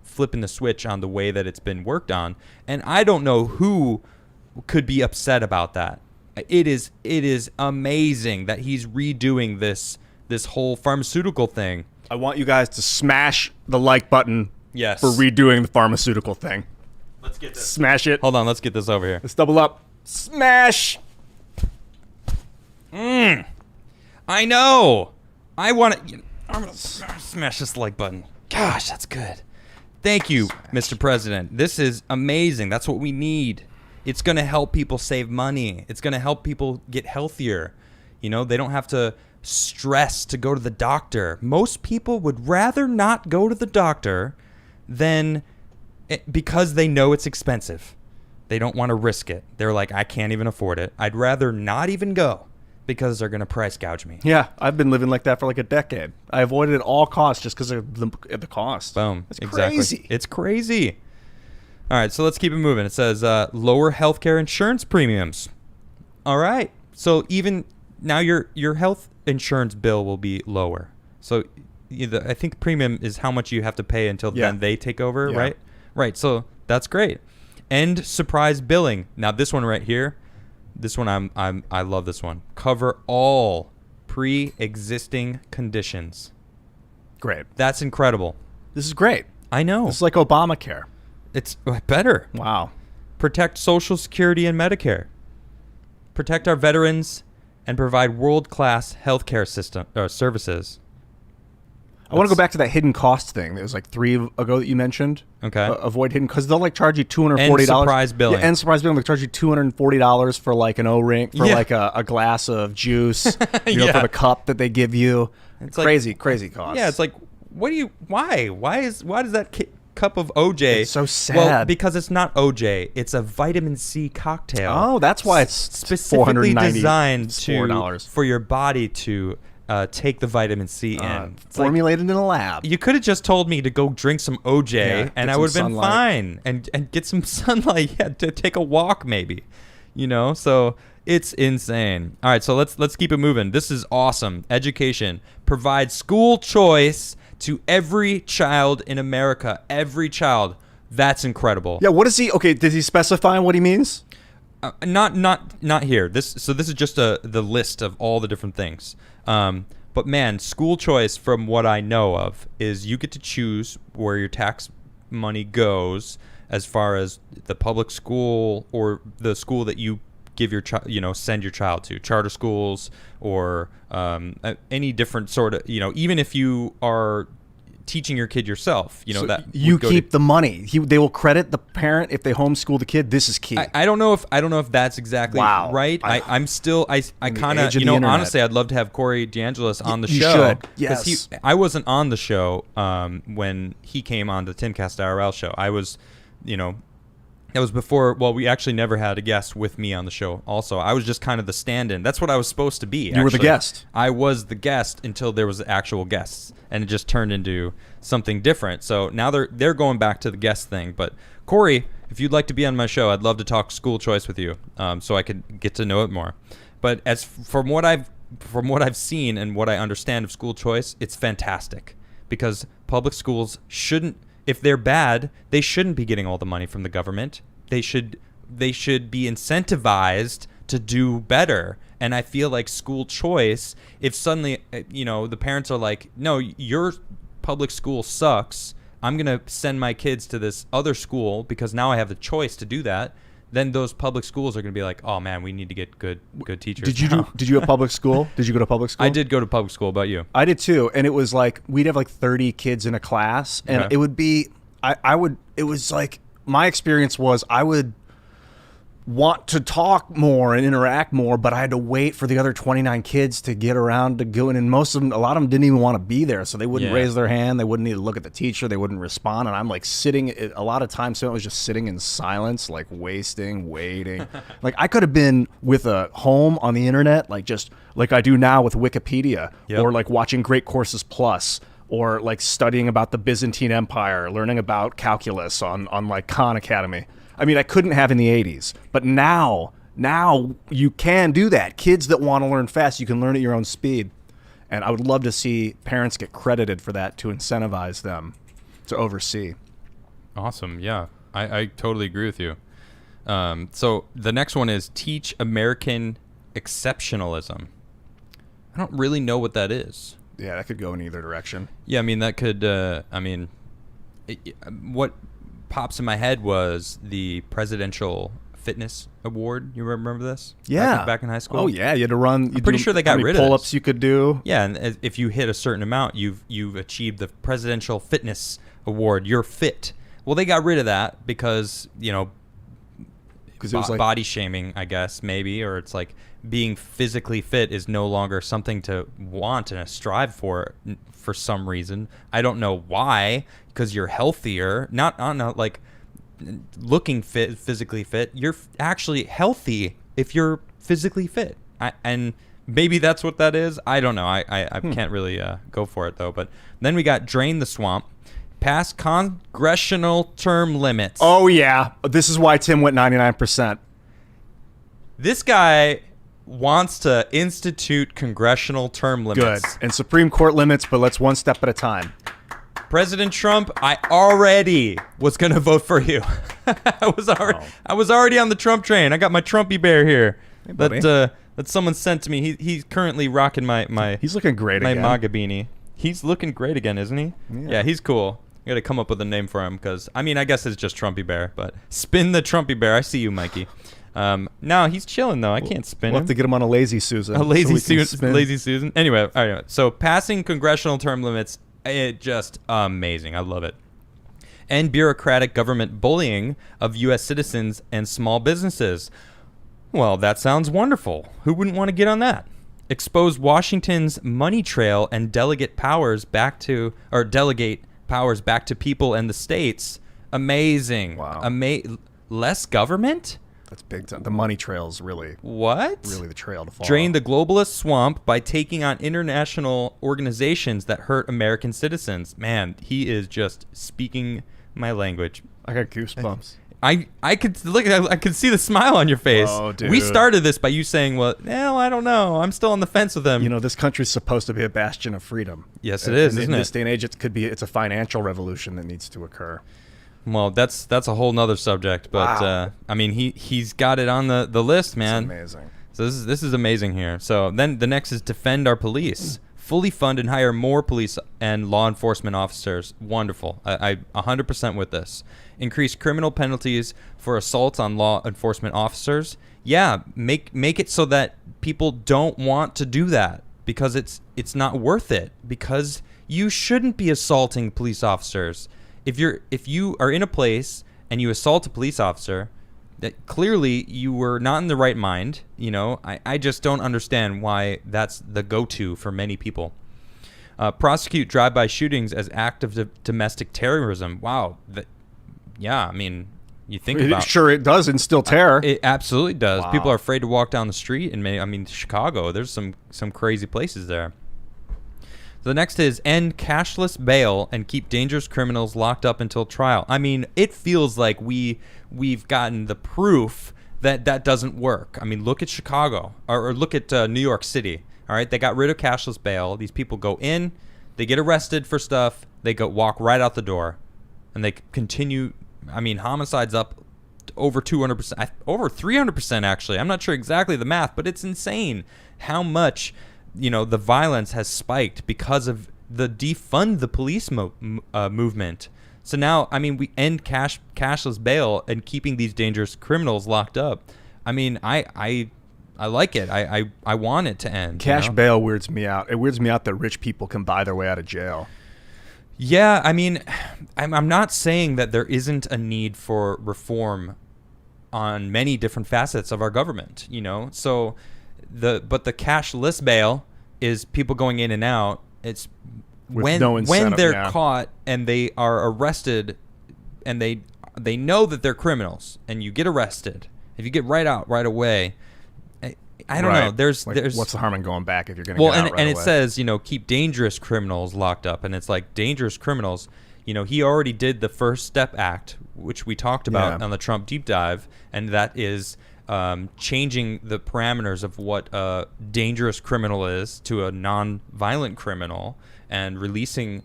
flipping the switch on the way that it's been worked on. And I don't know who could be upset about that. It is amazing that he's redoing this whole pharmaceutical thing. I want you guys to smash the like button. Yes. For redoing the pharmaceutical thing. Let's get this. Smash it. Hold on, let's get this over here. Let's double up. Smash. I know. I want to. I'm gonna smash this like button. Gosh, that's good. Thank you, Mr. President. This is amazing. That's what we need. It's going to help people save money. It's going to help people get healthier. They don't have to stress to go to the doctor. Most people would rather not go to the doctor because they know it's expensive. They don't want to risk it. They're like, I can't even afford it. I'd rather not even go because they're going to price gouge me. Yeah, I've been living like that for like a decade. I avoided at all costs just because of the cost. Boom. It's exactly. crazy. It's crazy. All right, so let's keep it moving. It says lower healthcare insurance premiums. All right. So even now your health insurance bill will be lower. So I think premium is how much you have to pay until then they take over, right? Right. So that's great. And surprise billing. Now this one right here, this one I love this one. Cover all pre-existing conditions. Great. That's incredible. This is great. I know. This is like Obamacare. It's better. Wow. Protect Social Security and Medicare. Protect our veterans and provide world-class healthcare services. I want to go back to that hidden cost thing. There was like 3 ago that you mentioned. Okay. Avoid hidden, because they'll like charge you $240. And surprise billing. Yeah, and surprise billing. They'll charge you $240 for like an O-ring, for like a glass of juice, for the cup that they give you. It's crazy cost. Yeah, it's like, why does that cup of OJ? It's so sad. Well, because it's not OJ. It's a vitamin C cocktail. Oh, that's why it's specifically designed $4. for your body to take the vitamin C in. Formulated in a lab. You could have just told me to go drink some OJ, and I would have been fine. And get some sunlight. Yeah, to take a walk maybe. So it's insane. All right, so let's keep it moving. This is awesome. Education. Provide school choice to every child in America. Every child. That's incredible. Yeah, what is he? Okay, did he specify what he means? Not here. This is just the list of all the different things. But man, school choice, from what I know of, is you get to choose where your tax money goes as far as the public school or the school that you give your send your child to, charter schools or any different sort of, even if you are teaching your kid yourself, so that you keep the money. They will credit the parent if they homeschool the kid. This is key. I don't know if that's exactly right. I'm still I kind of honestly I'd love to have Corey DeAngelis on the show. You should. Yes. I wasn't on the show when he came on the Timcast IRL show. I was, that was before. Well, we actually never had a guest with me on the show. Also, I was just kind of the stand-in. That's what I was supposed to be. You were the guest. I was the guest until there was actual guests, and it just turned into something different. So now they're going back to the guest thing. But Corey, if you'd like to be on my show, I'd love to talk school choice with you, so I could get to know it more. But as from what I've seen and what I understand of school choice, it's fantastic because public schools shouldn't. If they're bad, they shouldn't be getting all the money from the government. They should be incentivized to do better. And I feel like school choice, if suddenly, the parents are like, no, your public school sucks, I'm going to send my kids to this other school because now I have the choice to do that, then those public schools are going to be like, oh man, we need to get good teachers. Did you have public school? Did you go to public school? I did go to public school. About you? I did too, and it was like we'd have like 30 kids in a class, and Okay. it would be it was like my experience was I would want to talk more and interact more, but I had to wait for the other 29 kids to get around to go in, and a lot of them didn't even want to be there, so they wouldn't Yeah. raise their hand, they wouldn't need to look at the teacher, they wouldn't respond, and I'm like sitting, a lot of times so I was just sitting in silence, like waiting. Like I could have been with a home on the internet, like just like I do now with Wikipedia, Yep. or like watching Great Courses Plus, or like studying about the Byzantine Empire, learning about calculus on like Khan Academy. I mean, I couldn't have in the 80s, but now you can do that. Kids that want to learn fast, you can learn at your own speed. And I would love to see parents get credited for that to incentivize them to oversee. Awesome. Yeah, I totally agree with you. So the next one is teach American exceptionalism. I don't really know what that is. Yeah, that could go in either direction. Yeah, I mean, that could, what pops in my head was the Presidential Fitness Award. You remember this? Yeah. Back in high school? Oh, yeah. You had to run. I'm pretty sure they got rid of pull-ups this. you could do. Yeah, and if you hit a certain amount, you've achieved the Presidential Fitness Award. You're fit. Well, they got rid of that because, Because it was like, body shaming, I guess, maybe, or it's like being physically fit is no longer something to want and strive for some reason. I don't know why, because you're healthier, not like looking fit, physically fit. You're actually healthy if you're physically fit. And maybe that's what that is. I don't know. I can't really go for it, though. But then we got drain the swamp. Pass congressional term limits. oh, yeah. This is why Tim went 99%. This guy wants to institute congressional term Good. limits. And Supreme Court limits, but let's one step at a time. President Trump, I already was going to vote for you. I was already on the Trump train. I got my Trumpy bear here. Hey, buddy. that someone sent to me. He's currently rocking my He's looking great my again. MAGA beanie. He's looking great again, isn't he? Yeah, he's cool. I got to come up with a name for him because, I guess it's just Trumpy Bear, but spin the Trumpy Bear. I see you, Mikey. No, he's chilling, though. I can't spin We'll him. have to get him on a Lazy Susan. A lazy so we can Susan. spin. Lazy Susan. Anyway, all right. So passing congressional term limits, it just amazing. I love it. And bureaucratic government bullying of U.S. citizens and small businesses. Well, that sounds wonderful. Who wouldn't want to get on that? Expose Washington's money trail and delegate powers back to people and the states. Amazing. Wow. Less government? That's big time. The money trail's really What? the trail to follow. Drain the globalist swamp by taking on international organizations that hurt American citizens. Man, he is just speaking my language. I got goosebumps. I could look. I could see the smile on your face. Oh, dude. We started this by you saying, "Well, I don't know. I'm still on the fence with him." This country's supposed to be a bastion of freedom. Yes, it is, In isn't this it? day and age, it's a financial revolution that needs to occur. Well, that's a whole nother subject. But Wow. he's got it on the list, man. It's amazing. So this is amazing here. So then the next is defend our police. Fully fund and hire more police and law enforcement officers. Wonderful. I 100% with this. Increase criminal penalties for assaults on law enforcement officers. Yeah, make it so that people don't want to do that because it's not worth it, because you shouldn't be assaulting police officers. If you are in a place and you assault a police officer, that clearly you were not in the right mind. I just don't understand why that's the go-to for many people. Prosecute drive-by shootings as act of domestic terrorism. Wow. You think about Sure, it does instill terror. it. Absolutely does. Wow. People are afraid to walk down the street, and Chicago. There's some crazy places there. The next is end cashless bail and keep dangerous criminals locked up until trial. It feels like we've gotten the proof that doesn't work. Look at Chicago or look at New York City. All right, they got rid of cashless bail. These people go in, they get arrested for stuff, they walk right out the door, and they continue. Homicides up to over 200%, over 300% actually. I'm not sure exactly the math, but it's insane how much the violence has spiked because of the defund the police movement. So now, I mean, we end cashless bail and keeping these dangerous criminals locked up. I mean, I like it. I want it to end. Cash bail weirds me out. It weirds me out that rich people can buy their way out of jail. Yeah, I mean, I'm not saying that there isn't a need for reform on many different facets of our government, So but the cashless bail is people going in and out. It's when they're caught and they are arrested and they know that they're criminals and you get arrested. If you get right out right away, I don't know. There's what's the harm in going back if you're going to get out right away? And it says, keep dangerous criminals locked up, and it's like dangerous criminals. He already did the First Step Act, which we talked about on the Trump deep dive, and that is changing the parameters of what a dangerous criminal is to a non-violent criminal, and releasing,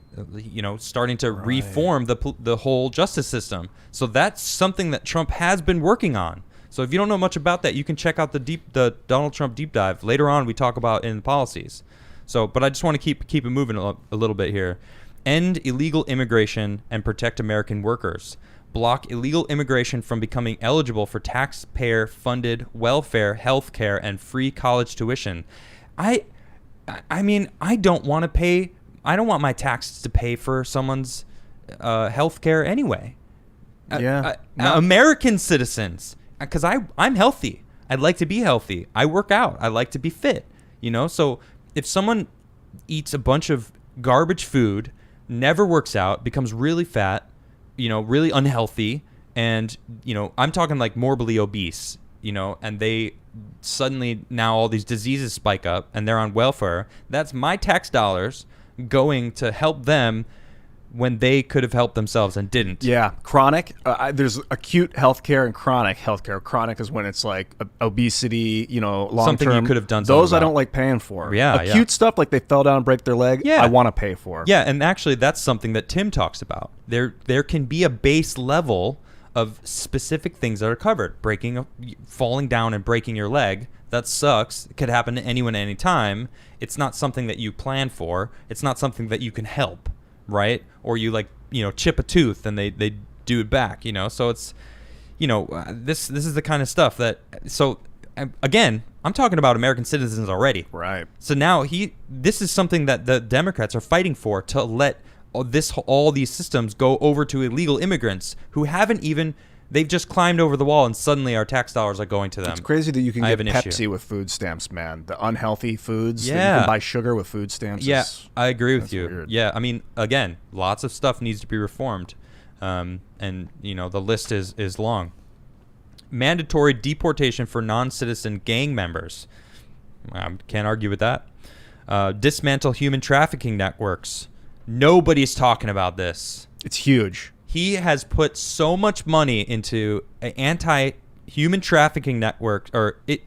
starting to reform the whole justice system. So that's something that Trump has been working on. So if you don't know much about that, you can check out the Donald Trump deep dive. Later on, we talk about in policies. So, but I just want to keep it moving a little bit here. End illegal immigration and protect American workers. Block illegal immigration from becoming eligible for taxpayer-funded welfare, health care, and free college tuition. I mean, I don't want my taxes to pay for someone's health care anyway. American citizens. Because I'm healthy. I'd like to be healthy. I work out. I like to be fit. So if someone eats a bunch of garbage food, never works out, becomes really fat, really unhealthy, and, I'm talking like morbidly obese, and they suddenly now all these diseases spike up and they're on welfare, that's my tax dollars going to help them when they could have helped themselves and didn't. Yeah. Chronic. There's acute healthcare and chronic healthcare. Chronic is when it's like obesity, long-term. Something you could have done. Those I don't like paying for. Yeah. Acute stuff like they fell down and break their leg, I want to pay for. Yeah, and actually that's something that Tim talks about. There can be a base level of specific things that are covered. Falling down and breaking your leg, that sucks. It could happen to anyone at any time. It's not something that you plan for. It's not something that you can help. Right? Or you chip a tooth and they do it back, so it's, this is the kind of stuff that, so again, I'm talking about American citizens already. Right. So now this is something that the Democrats are fighting for, to let all these systems go over to illegal immigrants who they've just climbed over the wall and suddenly our tax dollars are going to them. It's crazy that you can get Pepsi with food stamps, man. The unhealthy foods. Yeah. That you can buy sugar with food stamps. Yeah, I agree with you. Weird. Yeah, I mean, again, lots of stuff needs to be reformed. And, the list is long. Mandatory deportation for non-citizen gang members. Can't argue with that. Dismantle human trafficking networks. Nobody's talking about this. It's huge. He has put so much money into an anti-human trafficking network,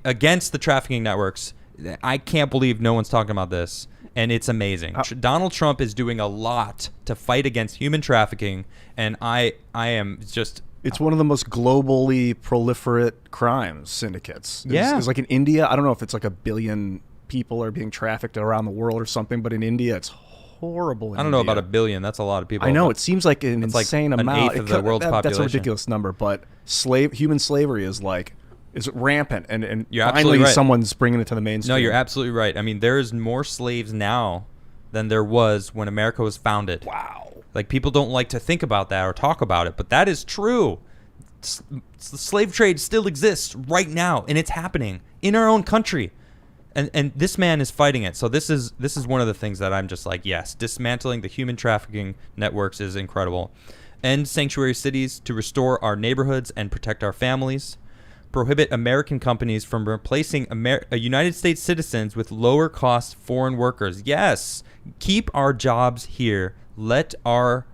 against the trafficking networks. I can't believe no one's talking about this, and it's amazing. Donald Trump is doing a lot to fight against human trafficking, and I am just... It's one of the most globally proliferate crimes syndicates. Yeah. It's like in India, I don't know if it's like 1 billion people are being trafficked around the world or something, but in India, it's horrible. I don't know about 1 billion. That's a lot of people. I know. It seems like an insane like amount. An eighth of the world's population. That's a ridiculous number. But human slavery is rampant, and you're finally right. someone's bringing it to the mainstream. No, you're absolutely right. I mean, there's more slaves now than there was when America was founded. Wow. Like, people don't like to think about that or talk about it, but that is true. The slave trade still exists right now, and it's happening in our own country. And this man is fighting it. So this is one of the things that I'm just like, yes, dismantling the human trafficking networks is incredible. End sanctuary cities to restore our neighborhoods and protect our families. Prohibit American companies from replacing United States citizens with lower cost foreign workers. Yes, keep our jobs here. Let our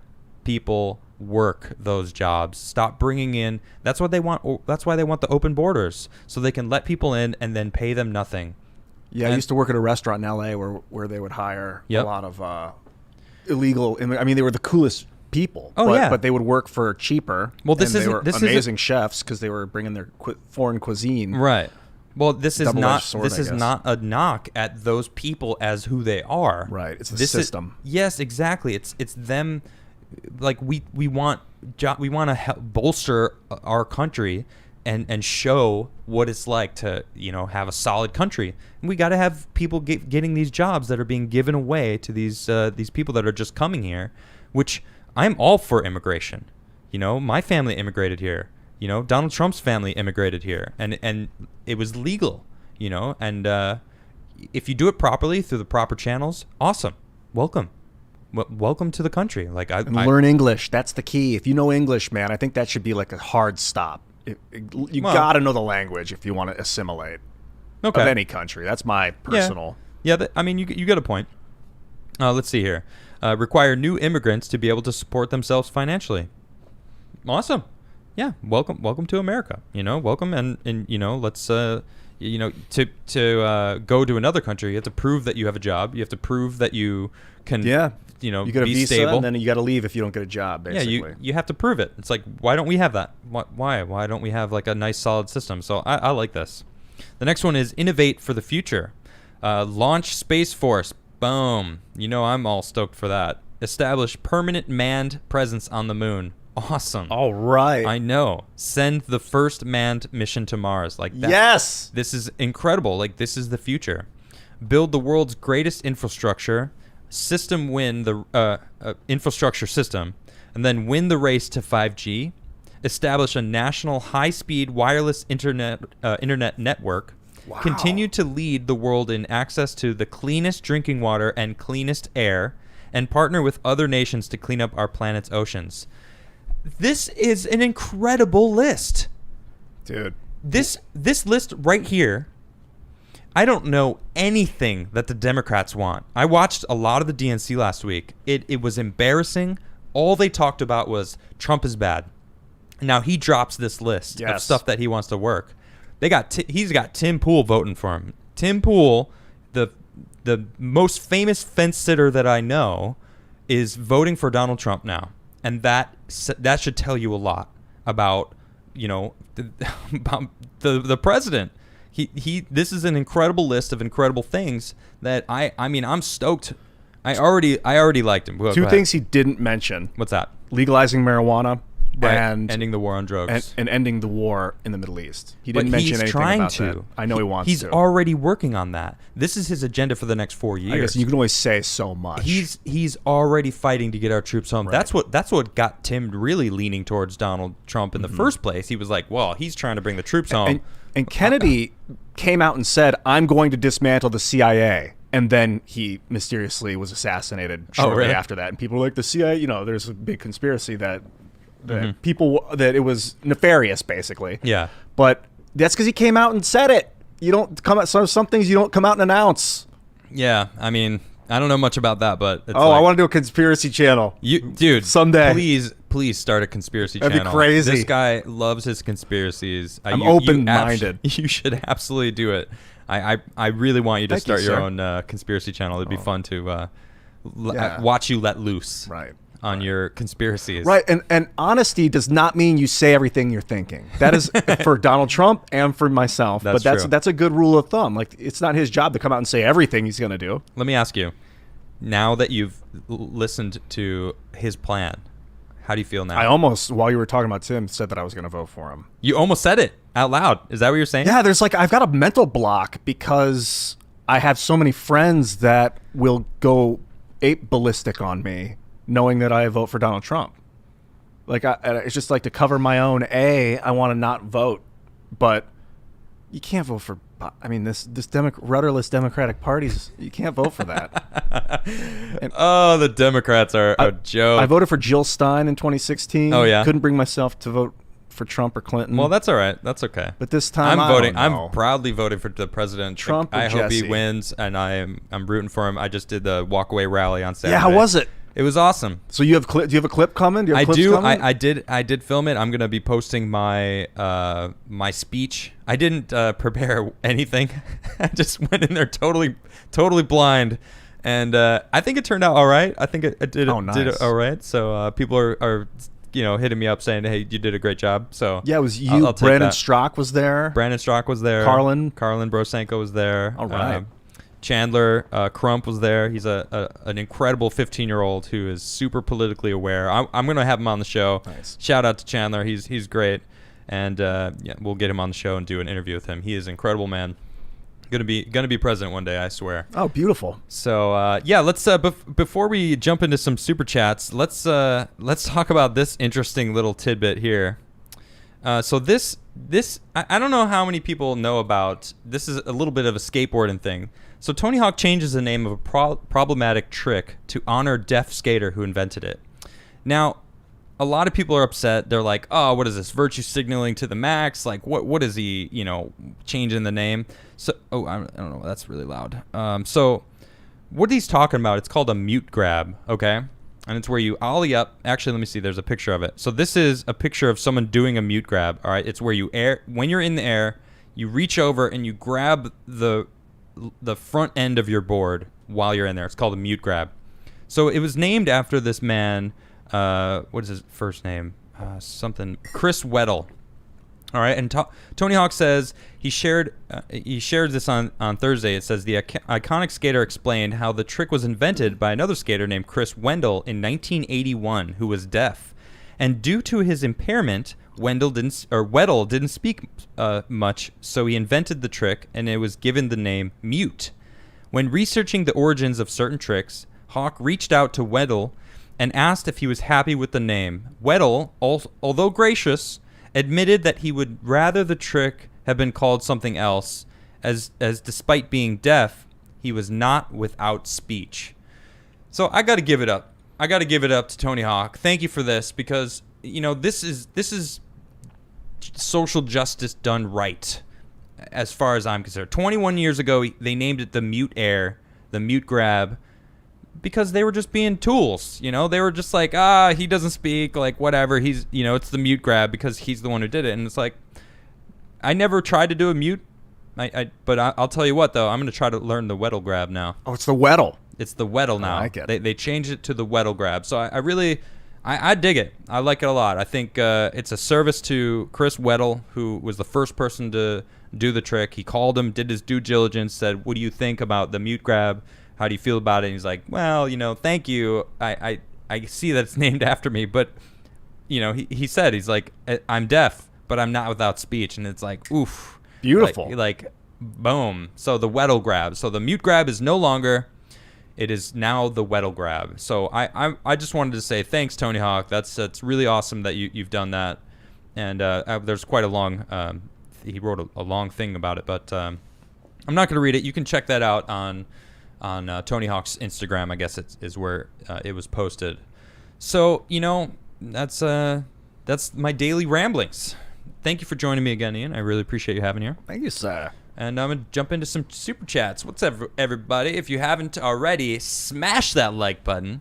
people work those jobs. Stop bringing in. That's what they want. That's why they want the open borders, so they can let people in and then pay them nothing. Yeah, I used to work at a restaurant in L.A. where they would hire a lot of illegal. I mean, they were the coolest people. But they would work for cheaper. Well, this is amazing chefs because they were bringing their foreign cuisine. Right. Well, this is not a knock at those people as who they are. Right. It's the system. Yes, exactly. It's them like we want to bolster our country and show what it's like to, have a solid country. And we got to have people getting these jobs that are being given away to these people that are just coming here, which I'm all for immigration. My family immigrated here. Donald Trump's family immigrated here, and it was legal, and if you do it properly through the proper channels, awesome. Welcome to the country. Like learn English. That's the key. If you know English, man, I think that should be like a hard stop. You got to know the language if you want to assimilate of any country. That's my personal. Yeah. You get a point. Let's see here. Require new immigrants to be able to support themselves financially. Awesome. Yeah. Welcome to America. Welcome and let's to go to another country, you have to prove that you have a job. You have to prove that you can. Yeah. You get a be visa, stable, and then you got to leave if you don't get a job. Basically. Yeah, you have to prove it. It's like, why don't we have that? Why don't we have like a nice solid system? So I like this. The next one is innovate for the future. Launch Space Force. Boom. I'm all stoked for that. Establish permanent manned presence on the moon. Awesome. All right. I know. Send the first manned mission to Mars. Like that. Yes. This is incredible. Like, this is the future. Build the world's greatest infrastructure system, win the infrastructure system, and then win the race to 5G. Establish a national high-speed wireless internet network. Wow. Continue to lead the world in access to the cleanest drinking water and cleanest air, and partner with other nations to clean up our planet's oceans. This is an incredible list. Dude. This list right here, I don't know anything that the Democrats want. I watched a lot of the DNC last week. It was embarrassing. All they talked about was Trump is bad. Now he drops this list of stuff that he wants to work. He's got Tim Pool voting for him. Tim Pool, the most famous fence sitter that I know, is voting for Donald Trump now. And that should tell you a lot about, about the president. This is an incredible list of incredible things that I'm stoked. I already liked him. Two things he didn't mention. What's that? Legalizing marijuana. Right. And ending the war on drugs. And ending the war in the Middle East. He didn't mention anything about that. I know he wants to. He's already working on that. This is his agenda for the next 4 years. I guess you can always say so much. He's already fighting to get our troops home. Right. That's what got Tim really leaning towards Donald Trump in the first place. He was like, well, he's trying to bring the troops home. And Kennedy came out and said, I'm going to dismantle the CIA. And then he mysteriously was assassinated shortly after that. And people were like, the CIA, there's a big conspiracy that it was nefarious, basically. Yeah. But that's because he came out and said it. You don't come out, some things you don't come out and announce. Yeah. I don't know much about that, but it's I want to do a conspiracy channel. Dude, someday. Please start a conspiracy channel. That'd be crazy. This guy loves his conspiracies. I'm open-minded. You should absolutely do it. I really want you to start your own conspiracy channel. It'd be fun to watch you let loose. Right. On your conspiracies. Right, and honesty does not mean you say everything you're thinking. That is for Donald Trump and for myself. That's a good rule of thumb. Like, it's not his job to come out and say everything he's going to do. Let me ask you, now that you've listened to his plan, how do you feel now? I almost, while you were talking about Tim, said that I was going to vote for him. You almost said it out loud. Is that what you're saying? Yeah, I've got a mental block because I have so many friends that will go ape ballistic on me knowing that I vote for Donald Trump. Like, it's just like to cover my own I want to not vote, but you can't vote for. This rudderless Democratic parties. You can't vote for that. The Democrats are a joke. I voted for Jill Stein in 2016. Oh yeah. Couldn't bring myself to vote for Trump or Clinton. Well, that's all right. That's okay. But this time I'm voting. I'm proudly voting for the president. Trump. I hope he wins, and I'm rooting for him. I just did the walkaway rally on Saturday. Yeah, how was it? It was awesome. So do you have a clip coming? I do. I did film it. I'm gonna be posting my my speech. I didn't prepare anything. I just went in there totally blind, and I think it turned out all right. I think it did. Nice. Did it all right. So people are hitting me up saying, "Hey, you did a great job." So yeah, it was you. Brandon Strzok was there. Brandon Strzok was there. Carlin Brosenko was there. All right. Chandler Crump was there. He's an incredible 15-year-old who is super politically aware. I'm going to have him on the show. Nice. Shout out to Chandler. He's great. And we'll get him on the show and do an interview with him. He is an incredible man. Gonna be president one day, I swear. Oh, beautiful. So let's before we jump into some super chats, let's talk about this interesting little tidbit here. So this I don't know how many people know about. This is a little bit of a skateboarding thing. So Tony Hawk changes the name of a problematic trick to honor deaf skater who invented it. Now, a lot of people are upset. They're like, "Oh, what is this? Virtue signaling to the max? Like, what is he? Changing the name?" So, I don't know. That's really loud. So, what he's talking about? It's called a mute grab. Okay, and it's where you ollie up. Actually, let me see. There's a picture of it. So this is a picture of someone doing a mute grab. All right, it's where when you're in the air, you reach over and you grab the front end of your board while you're in there. It's called a mute grab. So it was named after this man. What is his first name? Chris Weddle. All right, and Tony Hawk says he shared this on Thursday. It says the iconic skater explained how the trick was invented by another skater named Chris Wendell in 1981, who was deaf, and due to his impairment, Weddle didn't speak much, so he invented the trick, and it was given the name mute. When researching the origins of certain tricks, Hawk reached out to Weddle and asked if he was happy with the name. Weddle, although gracious, admitted that he would rather the trick have been called something else, as despite being deaf, he was not without speech. So I got to give it up. I got to give it up to Tony Hawk. Thank you for this, because this is social justice done right, as far as I'm concerned. 21 years ago, they named it the mute air, the mute grab, because they were just being tools. They were just like, he doesn't speak, like, whatever. He's, it's the mute grab because he's the one who did it. And it's like, I never tried to do a mute. But I'll tell you what, though, I'm going to try to learn the Weddle grab now. Oh, it's the Weddle. It's the Weddle now. I like it. They changed it to the Weddle grab. So I really dig it. I like it a lot. I think it's a service to Chris Weddle, who was the first person to do the trick. He called him, did his due diligence, said, "What do you think about the mute grab? How do you feel about it?" And he's like, "Well, thank you. I see that it's named after me, but he said, he's like, I'm deaf, but I'm not without speech." And it's like, oof, beautiful. Like boom. So the Weddle grab. So the mute grab is no longer. It is now the Weddle grab. So I just wanted to say thanks, Tony Hawk. That's really awesome that you've done that. And there's quite a long. He wrote a long thing about it, but I'm not going to read it. You can check that out on Tony Hawk's Instagram. I guess is where it was posted. So that's my daily ramblings. Thank you for joining me again, Ian. I really appreciate you having here. Thank you, sir. And I'm gonna jump into some super chats. What's up, everybody? If you haven't already, smash that like button,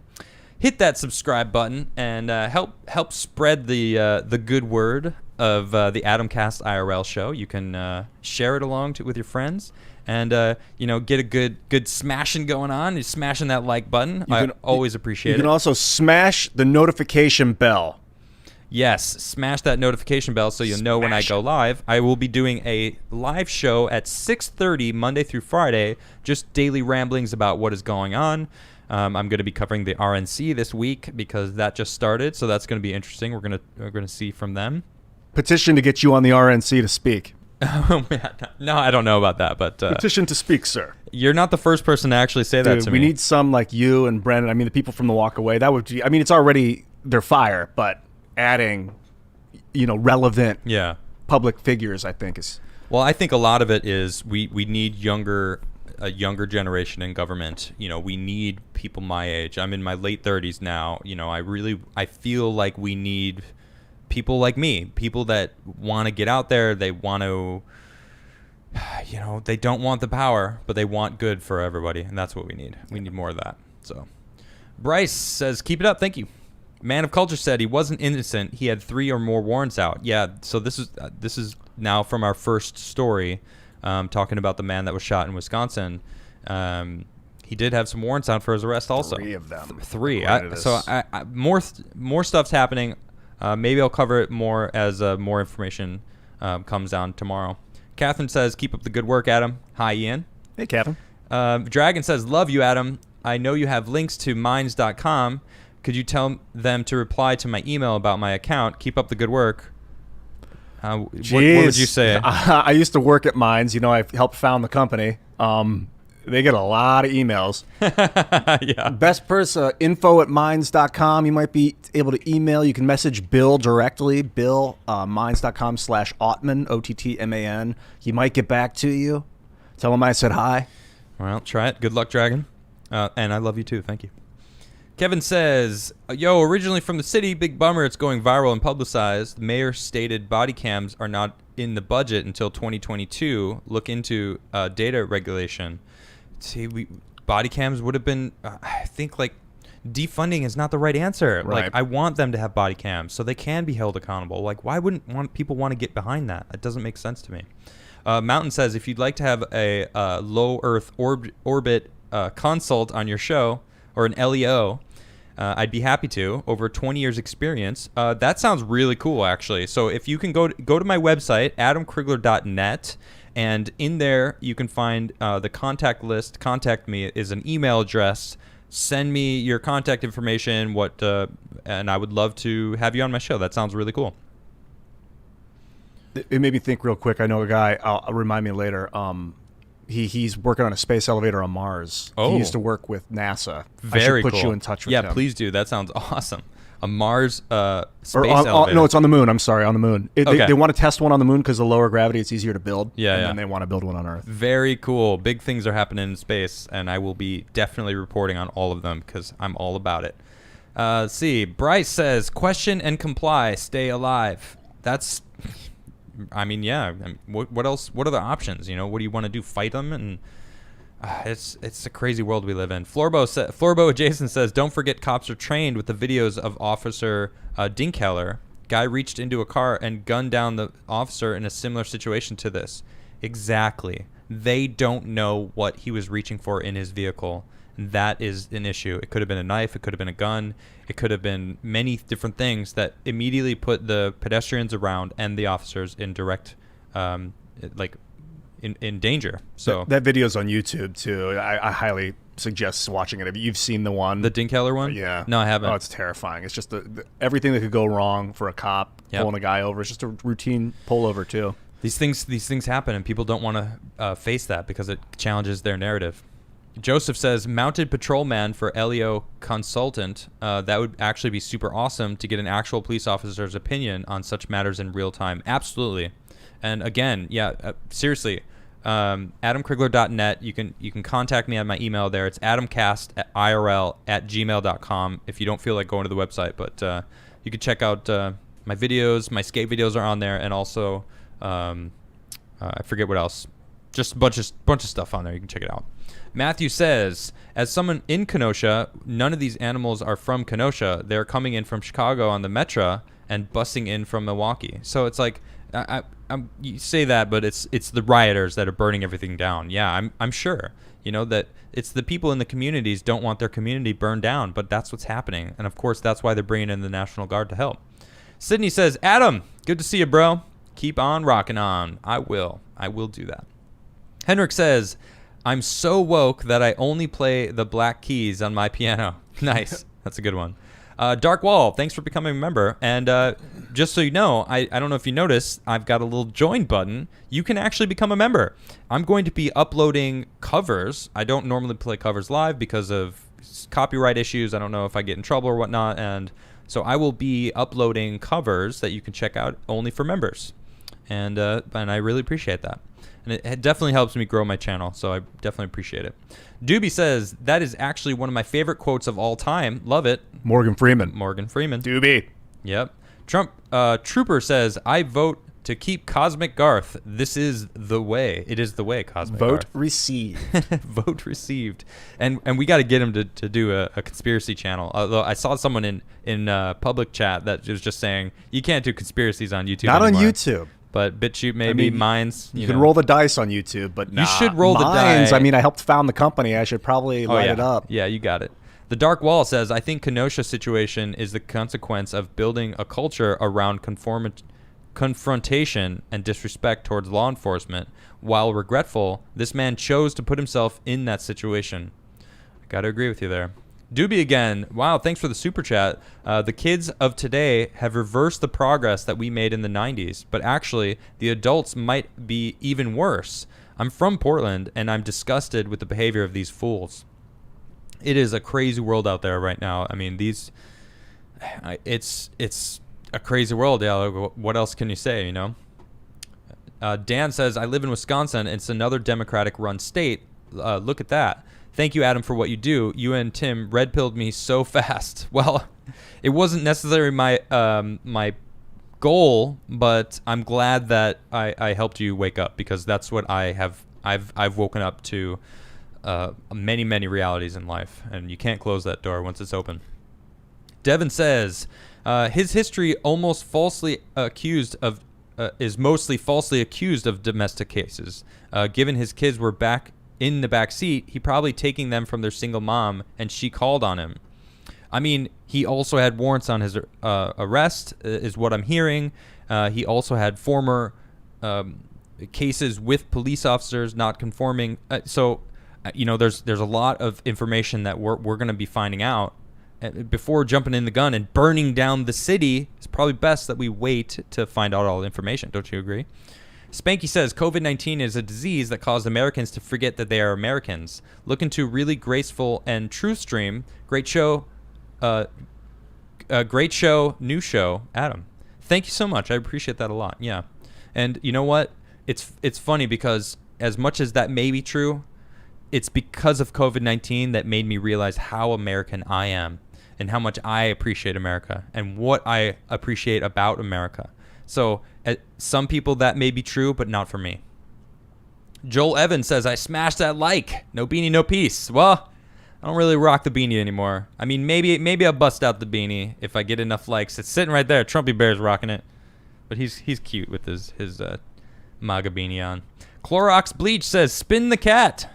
hit that subscribe button, and help spread the good word of the Adamcast IRL show. You can share it along with your friends. And get a good smashing going on. You're smashing that like button. I always appreciate it. You can also smash the notification bell. Yes, smash that notification bell so you'll know when I go live. I will be doing a live show at 6:30 Monday through Friday, just daily ramblings about what is going on. I'm going to be covering the RNC this week because that just started, so that's going to be interesting. We're going to see from them. Petition to get you on the RNC to speak. Oh man, no, I don't know about that, but petition to speak, sir. You're not the first person to actually say that to me. We need some like you and Brendan. I mean, the people from the Walk Away. That would be. I mean, it's already they're fire, but adding, relevant, public figures, I think is. Well, I think a lot of it is we need a younger generation in government. We need people my age. I'm in my late 30s now. I feel like we need people like me, people that want to get out there. They want to, they don't want the power, but they want good for everybody, and that's what we need. We need more of that. So, Bryce says, "Keep it up, thank you." Man of Culture said he wasn't innocent. He had 3 or more warrants out. Yeah. So this is now from our first story, talking about the man that was shot in Wisconsin. He did have some warrants out for his arrest. Also, 3 of them. 3. More stuff's happening. Maybe I'll cover it more as more information comes down tomorrow. Catherine says, "Keep up the good work, Adam." Hi, Ian. Hey, Catherine. Dragon says, love you, Adam. I know you have links to minds.com. Could you tell them to reply to my email about my account? Keep up the good work. What would you say? I used to work at Minds. I helped found the company. They get a lot of emails. Yeah. Best person, info@minds.com. You might be able to email. You can message Bill directly. Bill, minds.com/Ottman, Ottman. He might get back to you. Tell him I said hi. Well, try it. Good luck, Dragon. And I love you too. Thank you. Kevin says, yo, originally from the city, big bummer it's going viral and publicized. The mayor stated body cams are not in the budget until 2022. Look into data regulation. See, body cams would have been, I think, like, defunding is not the right answer. Right. Like, I want them to have body cams so they can be held accountable. Like, why wouldn't people want to get behind that? It doesn't make sense to me. Mountain says, if you'd like to have a low Earth orbit consult on your show, or an LEO, I'd be happy to. Over 20 years experience. That sounds really cool, actually. So if you can go to my website, adamcrigler.net, and in there you can find the contact list. Contact me is an email address. Send me your contact information. And I would love to have you on my show. That sounds really cool. It made me think real quick. I know a guy. I'll remind me later. He's working on a space elevator on Mars. Oh. He used to work with NASA. Very I should put cool. you in touch with him. Yeah, please do. That sounds awesome. A Mars space elevator. No, it's on the moon. I'm sorry, on the moon. Okay. They want to test one on the moon because of lower gravity. It's easier to build. Yeah, and then they want to build one on Earth. Very cool. Big things are happening in space, and I will be definitely reporting on all of them because I'm all about it. Let's see. Bryce says, question and comply. Stay alive. That's... I mean, yeah. What else? What are the options? What do you want to do? Fight them? And it's a crazy world we live in. Florbo Jason says, don't forget cops are trained with the videos of Officer Dinkheller. Guy reached into a car and gunned down the officer in a similar situation to this. Exactly. They don't know what he was reaching for in his vehicle. That is an issue. It could have been a knife. It could have been a gun. It could have been many different things that immediately put the pedestrians around and the officers in direct, in danger. So that video's on YouTube too. I highly suggest watching it. If you've seen the one, the Dinkheller one, yeah, no, I haven't. Oh, it's terrifying. It's just everything that could go wrong for a cop pulling a guy over. It's just a routine pullover too. These things happen, and people don't want to face that because it challenges their narrative. Joseph says, mounted patrolman for LEO consultant. That would actually be super awesome to get an actual police officer's opinion on such matters in real time. Absolutely. And again, seriously, adamcrigler.net. You can contact me at my email there. It's adamcast@irl@gmail.com if you don't feel like going to the website. But you can check out my videos. My skate videos are on there. And also, I forget what else. Just a bunch of stuff on there. You can check it out. Matthew says, as someone in Kenosha, none of these animals are from Kenosha. They're coming in from Chicago on the Metra and busing in from Milwaukee. So it's like, you say that, but it's the rioters that are burning everything down. Yeah, I'm sure. That it's the people in the communities don't want their community burned down, but that's what's happening. And of course, that's why they're bringing in the National Guard to help. Sydney says, Adam, good to see you, bro. Keep on rocking on. I will do that. Henrik says, I'm so woke that I only play the black keys on my piano. Nice. That's a good one. Dark Wall, thanks for becoming a member. And just so you know, I don't know if you noticed, I've got a little join button. You can actually become a member. I'm going to be uploading covers. I don't normally play covers live because of copyright issues. I don't know if I get in trouble or whatnot. And so I will be uploading covers that you can check out only for members. And I really appreciate that. And it definitely helps me grow my channel, so I definitely appreciate it. Doobie says, that is actually one of my favorite quotes of all time. Love it. Morgan Freeman. Doobie. Yep. Trooper says, I vote to keep Cosmic Garth. This is the way. It is the way, Cosmic Vote Garth. received. Vote received. And we got to get him to do a conspiracy channel. Although I saw someone in public chat that was just saying, you can't do conspiracies on YouTube Not anymore. on YouTube. But BitChute maybe, Minds. You can roll the dice on YouTube, but you should roll the dice. I helped found the company. I should probably light it up. Yeah, you got it. The Dark Wall says, I think Kenosha situation is the consequence of building a culture around confrontation and disrespect towards law enforcement. while regretful, this man chose to put himself in that situation. I got to agree with you there. Doobie again. Wow, thanks for the super chat. The kids of today have reversed the progress that we made in the 90s, but actually, the adults might be even worse. I'm from Portland, and I'm disgusted with the behavior of these fools. It is a crazy world out there right now. I mean, it's a crazy world. Yeah, what else can you say, you know? Dan says, I live in Wisconsin. It's another Democratic-run state. Look at that. Thank you, Adam, for what you do. You and Tim red-pilled me so fast. Well, it wasn't necessarily my goal, but I'm glad that I helped you wake up, because that's what I've woken up to many realities in life, and you can't close that door once it's open. Devin says his history is mostly falsely accused of domestic cases. Given his kids were back in the back seat, he probably taking them from their single mom, and she called on him. I mean, he also had warrants on his arrest, is what I'm hearing. He also had former cases with police officers not conforming. So, you know, there's a lot of information that we're going to be finding out. Before jumping in the gun and burning down the city, it's probably best that we wait to find out all the information. Don't you agree? Spanky says, COVID-19 is a disease that caused Americans to forget that they are Americans. Look into Really Graceful and Truth Stream. Great show. New show. Adam, thank you so much. I appreciate that a lot. Yeah. And you know what? It's funny, because as much as that may be true, it's because of COVID-19 that made me realize how American I am and how much I appreciate America and what I appreciate about America. So some people that may be true, but not for me. Joel Evans says, I smashed that like. No beanie, no peace. Well, I don't really rock the beanie anymore. I mean, maybe I'll bust out the beanie if I get enough likes. It's sitting right there. Trumpy Bear's rocking it. But he's cute with his MAGA beanie on. Clorox Bleach says, spin the cat.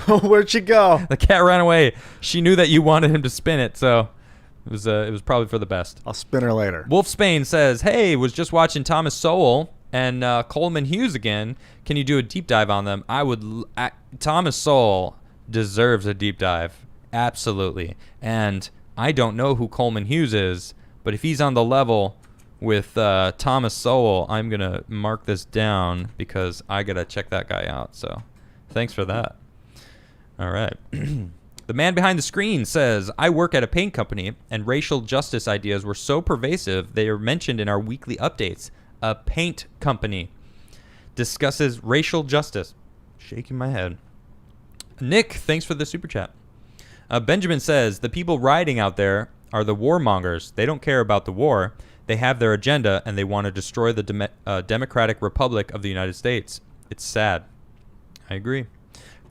Where'd she go? The cat ran away. She knew that you wanted him to spin it, so it was probably for the best. I'll spin her later. Wolf Spain says, hey, was just watching Thomas Sowell and Coleman Hughes again. Can you do a deep dive on them? Thomas Sowell deserves a deep dive. Absolutely. And I don't know who Coleman Hughes is, but if he's on the level with Thomas Sowell, I'm going to mark this down, because I got to check that guy out. So thanks for that. All right. The man behind the screen says, I work at a paint company, and racial justice ideas were so pervasive they are mentioned in our weekly updates. A paint company discusses racial justice. Shaking my head. Nick, thanks for the super chat. Benjamin says, the people rioting out there are the warmongers. They don't care about the war. They have their agenda, and they want to destroy the Democratic Republic of the United States. It's sad. I agree.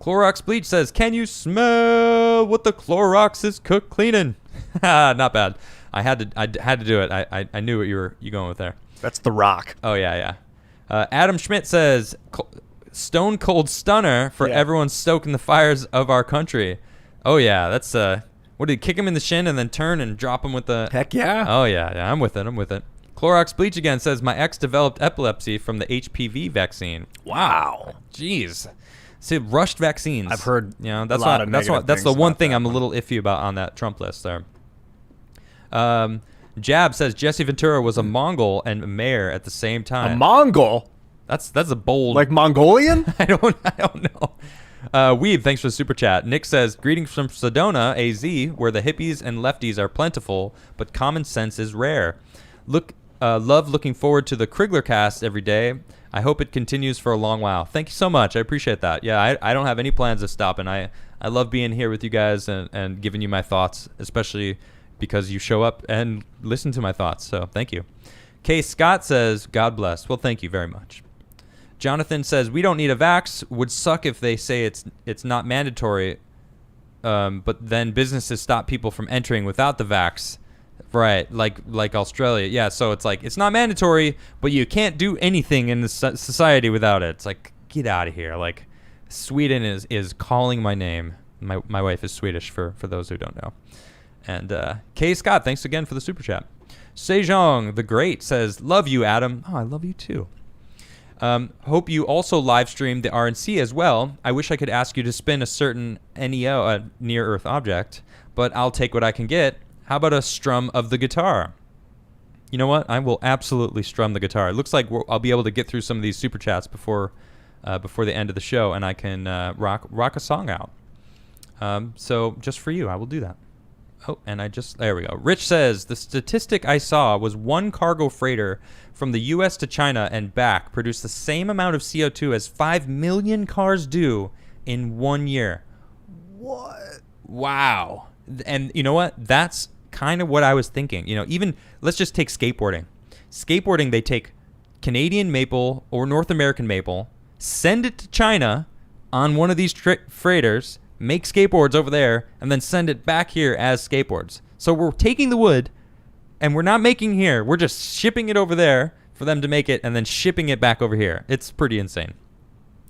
Clorox Bleach says, can you smell what the Clorox is cook cleaning? Not bad. I had to do it. I knew what you were going with there. That's The Rock. Oh, yeah. Adam Schmidt says, stone cold stunner for everyone stoking the fires of our country. Oh, yeah. That's, what did he kick him in the shin and then turn and drop him with the... Heck yeah. Oh, yeah. I'm with it. Clorox Bleach again says, my ex developed epilepsy from the HPV vaccine. Wow. Jeez. See, rushed vaccines. I've heard that's the one thing I'm a little iffy about on that Trump list there. Jab says Jesse Ventura was a Mongol and a mayor at the same time. A Mongol? That's a bold... Like Mongolian? I don't know. Weeb, thanks for the super chat. Nick says, greetings from Sedona, AZ, where the hippies and lefties are plentiful, but common sense is rare. Love looking forward to the Crigler cast every day. I hope it continues for a long while. Thank you so much. I appreciate that. Yeah, I don't have any plans of stopping. I love being here with you guys and giving you my thoughts, especially because you show up and listen to my thoughts. So thank you. Kay Scott says, God bless. Well, thank you very much. Jonathan says, we don't need a vax. Would suck if they say it's not mandatory, but then businesses stop people from entering without the vax. Right, like Australia. Yeah, so it's like, it's not mandatory, but you can't do anything in this society without it. It's like, get out of here. Like, Sweden is calling my name. My wife is Swedish, for those who don't know. And Kay Scott, thanks again for the super chat. Sejong the Great says, love you, Adam. Oh, I love you too. Hope you also live stream the RNC as well. I wish I could ask you to spin a certain NEO, a near Earth object, but I'll take what I can get. How about a strum of the guitar? You know what? I will absolutely strum the guitar. It looks like I'll be able to get through some of these super chats before the end of the show, and I can rock a song out. So just for you, I will do that. Oh, and there we go. Rich says, the statistic I saw was one cargo freighter from the U.S. to China and back produced the same amount of CO2 as 5 million cars do in 1 year. What? Wow. And you know what? That's kind of what I was thinking. Even let's just take skateboarding. Skateboarding, they take Canadian maple or North American maple, send it to China on one of these freighters, make skateboards over there, and then send it back here as skateboards. So we're taking the wood, and we're not making here. We're just shipping it over there for them to make it, and then shipping it back over here. It's pretty insane.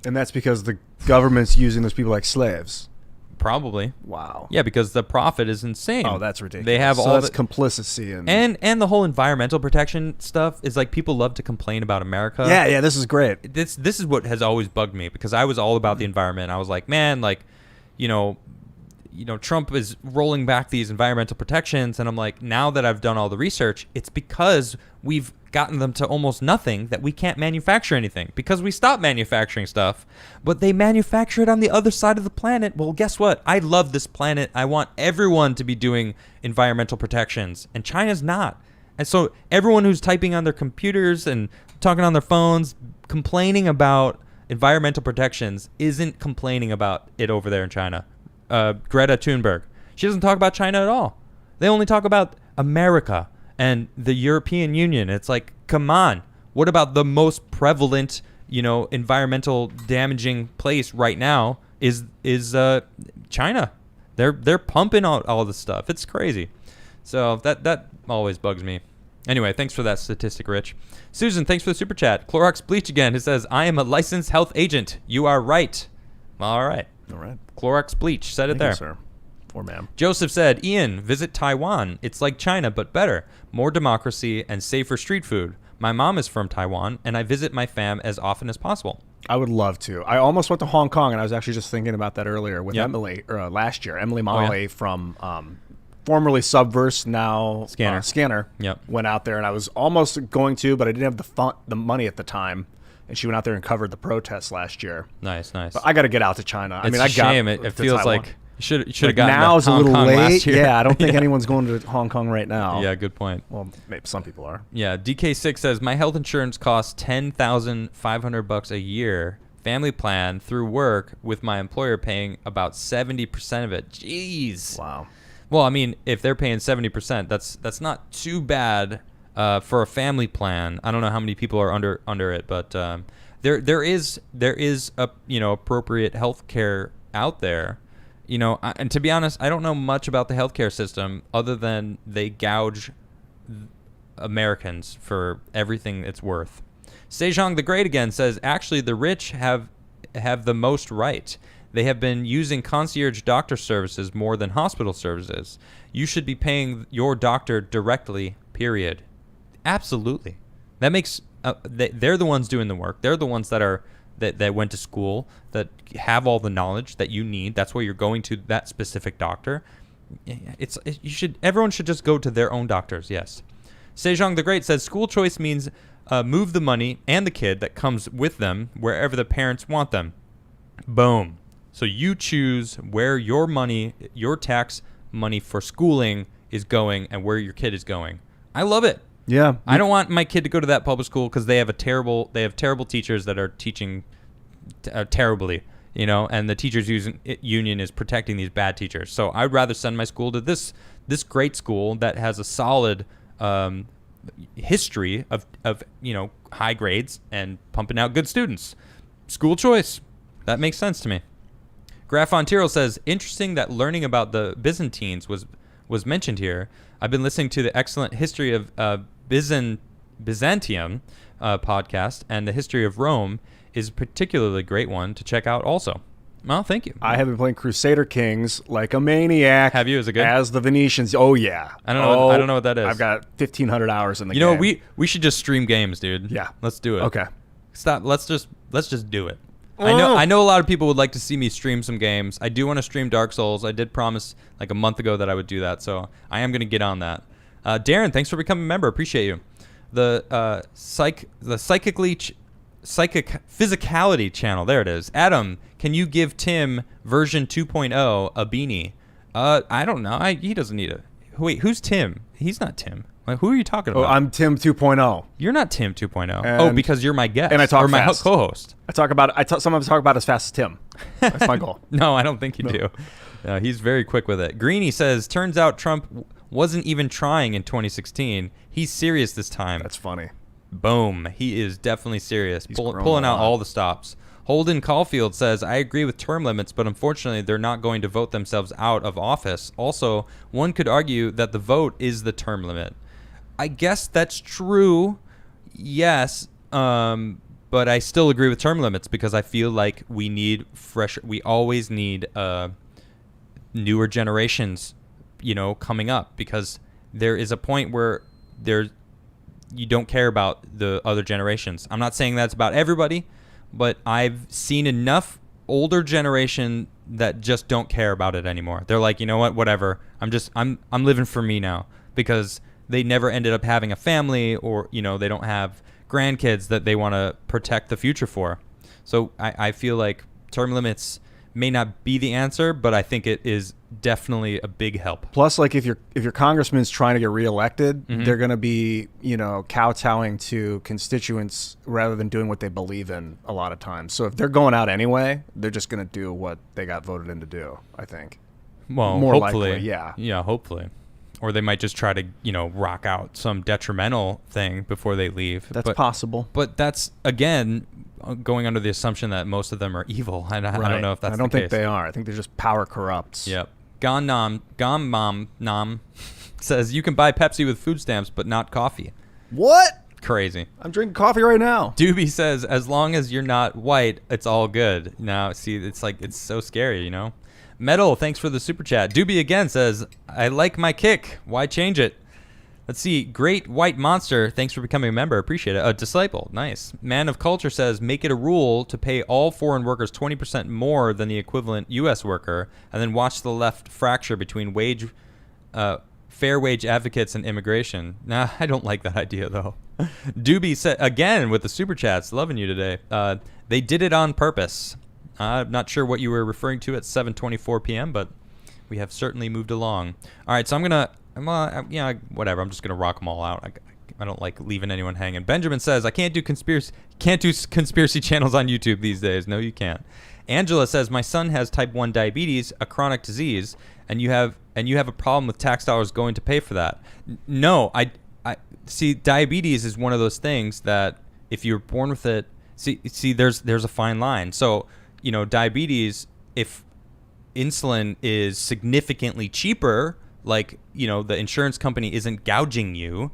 And that's because the government's using those people like slaves. Probably. Wow. Yeah, because the profit is insane. Oh, that's ridiculous. They have all that's complicity and the whole environmental protection stuff is like people love to complain about America. Yeah, this is great. This is what has always bugged me because I was all about the environment. I was like, man, like, Trump is rolling back these environmental protections, and I'm like, now that I've done all the research, it's because we've gotten them to almost nothing that we can't manufacture anything because we stopped manufacturing stuff, but they manufacture it on the other side of the planet. Well, guess what? I love this planet. I want everyone to be doing environmental protections, and China's not. And so everyone who's typing on their computers and talking on their phones, complaining about environmental protections isn't complaining about it over there in China. Greta Thunberg, she doesn't talk about China at all. They only talk about America and the European Union. It's like, come on. What about the most prevalent, environmental damaging place right now is China. They're pumping out all this stuff. It's crazy. So that always bugs me. Anyway, thanks for that statistic, Rich. Susan, thanks for the super chat. Clorox Bleach again. It says, I am a licensed health agent. You are right. All right. Clorox Bleach. Said it there. Thank you, sir. Or ma'am. Joseph said, Ian, visit Taiwan. It's like China, but better. More democracy and safer street food. My mom is from Taiwan, and I visit my fam as often as possible. I would love to. I almost went to Hong Kong, and I was actually just thinking about that earlier with Emily, last year. Emily Molly from formerly Subverse, now Scanner. Yep. Went out there, and I was almost going to, but I didn't have the money at the time. And she went out there and covered the protests last year. Nice. But I got to get out to China. It's a shame. It feels like you should have gotten now's to a little Hong Kong late. last year. Yeah, I don't think anyone's going to Hong Kong right now. Yeah, good point. Well, maybe some people are. Yeah, DK6 says my health insurance costs $10,500 a year. Family plan through work with my employer paying about 70% of it. Jeez. Wow. Well, I mean, if they're paying 70%, that's not too bad. For a family plan. I don't know how many people are under it, but there is appropriate health care out there. And to be honest, I don't know much about the healthcare system other than they gouge Americans for everything it's worth. Sejong the Great again says, actually, the rich have the most right. They have been using concierge doctor services more than hospital services. You should be paying your doctor directly, period. Absolutely. That makes they're the ones doing the work. They're the ones that went to school, that have all the knowledge that you need. That's why you're going to that specific doctor. Everyone should just go to their own doctors. Yes. Sejong the Great says school choice means move the money and the kid that comes with them wherever the parents want them. Boom. So you choose where your money, your tax money for schooling is going and where your kid is going. I love it. Yeah. I don't want my kid to go to that public school because they have terrible teachers that are teaching terribly, and the teachers union is protecting these bad teachers. So I'd rather send my school to this great school that has a solid history of high grades and pumping out good students. School choice. That makes sense to me. Graf Fontiro says, interesting that learning about the Byzantines was mentioned here. I've been listening to the excellent History of Byzantium podcast, and the History of Rome is a particularly great one to check out also. Well, thank you. I have been playing Crusader Kings like a maniac. Have you? Is it good? As the Venetians. Oh, yeah. I don't know what that is. I've got 1,500 hours in the game. We should just stream games, dude. Yeah. Let's do it. Okay. Stop. Let's just do it. I know a lot of people would like to see me stream some games. I do want to stream Dark Souls. I did promise like a month ago that I would do that, so I am going to get on that. Darren, thanks for becoming a member. Appreciate you. The psychic physicality channel. There it is. Adam, can you give Tim version 2.0 a beanie? I don't know. He doesn't need a. Wait, who's Tim? He's not Tim. Like, who are you talking about? Oh, I'm Tim 2.0. You're not Tim 2.0. Oh, because you're my guest. And I talk or my fast. co-host. Sometimes talk about as fast as Tim. That's my goal. No, I don't think you do. He's very quick with it. Greeny says, turns out Trump wasn't even trying in 2016. He's serious this time. That's funny. Boom. He is definitely serious. He's Pulling out all the stops. Holden Caulfield says, I agree with term limits, but unfortunately they're not going to vote themselves out of office. Also, one could argue that the vote is the term limit. I guess that's true. Yes. But I still agree with term limits because I feel like we always need newer generations, coming up, because there is a point where you don't care about the other generations. I'm not saying that's about everybody, but I've seen enough older generation that just don't care about it anymore. They're like, you know what, whatever. I'm living for me now, because they never ended up having a family, or they don't have grandkids that they want to protect the future for. So I feel like term limits may not be the answer, but I think it is definitely a big help. Plus, like if your congressman's trying to get reelected, they're going to be kowtowing to constituents rather than doing what they believe in a lot of times. So if they're going out anyway, they're just going to do what they got voted in to do, I think. Well, more hopefully, likely, yeah. Yeah, hopefully. Or they might just try to, rock out some detrimental thing before they leave. That's possible. But that's, again, going under the assumption that most of them are evil. I don't know if that's the case. I don't think they are. I think they're just power corrupts. Yep. Gom Nam says, you can buy Pepsi with food stamps, but not coffee. What? Crazy. I'm drinking coffee right now. Doobie says, as long as you're not white, it's all good. Now, see, it's so scary, Metal, thanks for the super chat. Doobie again says, I like my kick. Why change it? Let's see. Great White Monster, thanks for becoming a member. Appreciate it. A disciple, nice. Man of Culture says, make it a rule to pay all foreign workers 20% more than the equivalent U.S. worker, and then watch the left fracture between fair wage advocates and immigration. Nah, I don't like that idea, though. Doobie said, again, with the super chats, loving you today. They did it on purpose. I'm not sure what you were referring to at 7:24 p.m., but we have certainly moved along. All right, so whatever. I'm just gonna rock them all out. I don't like leaving anyone hanging. Benjamin says, I can't do conspiracy channels on YouTube these days. No, you can't. Angela says, my son has type 1 diabetes, a chronic disease, and you have a problem with tax dollars going to pay for that. No, I see. Diabetes is one of those things that if you're born with it, see, there's a fine line. So, diabetes, if insulin is significantly cheaper, like, the insurance company isn't gouging you,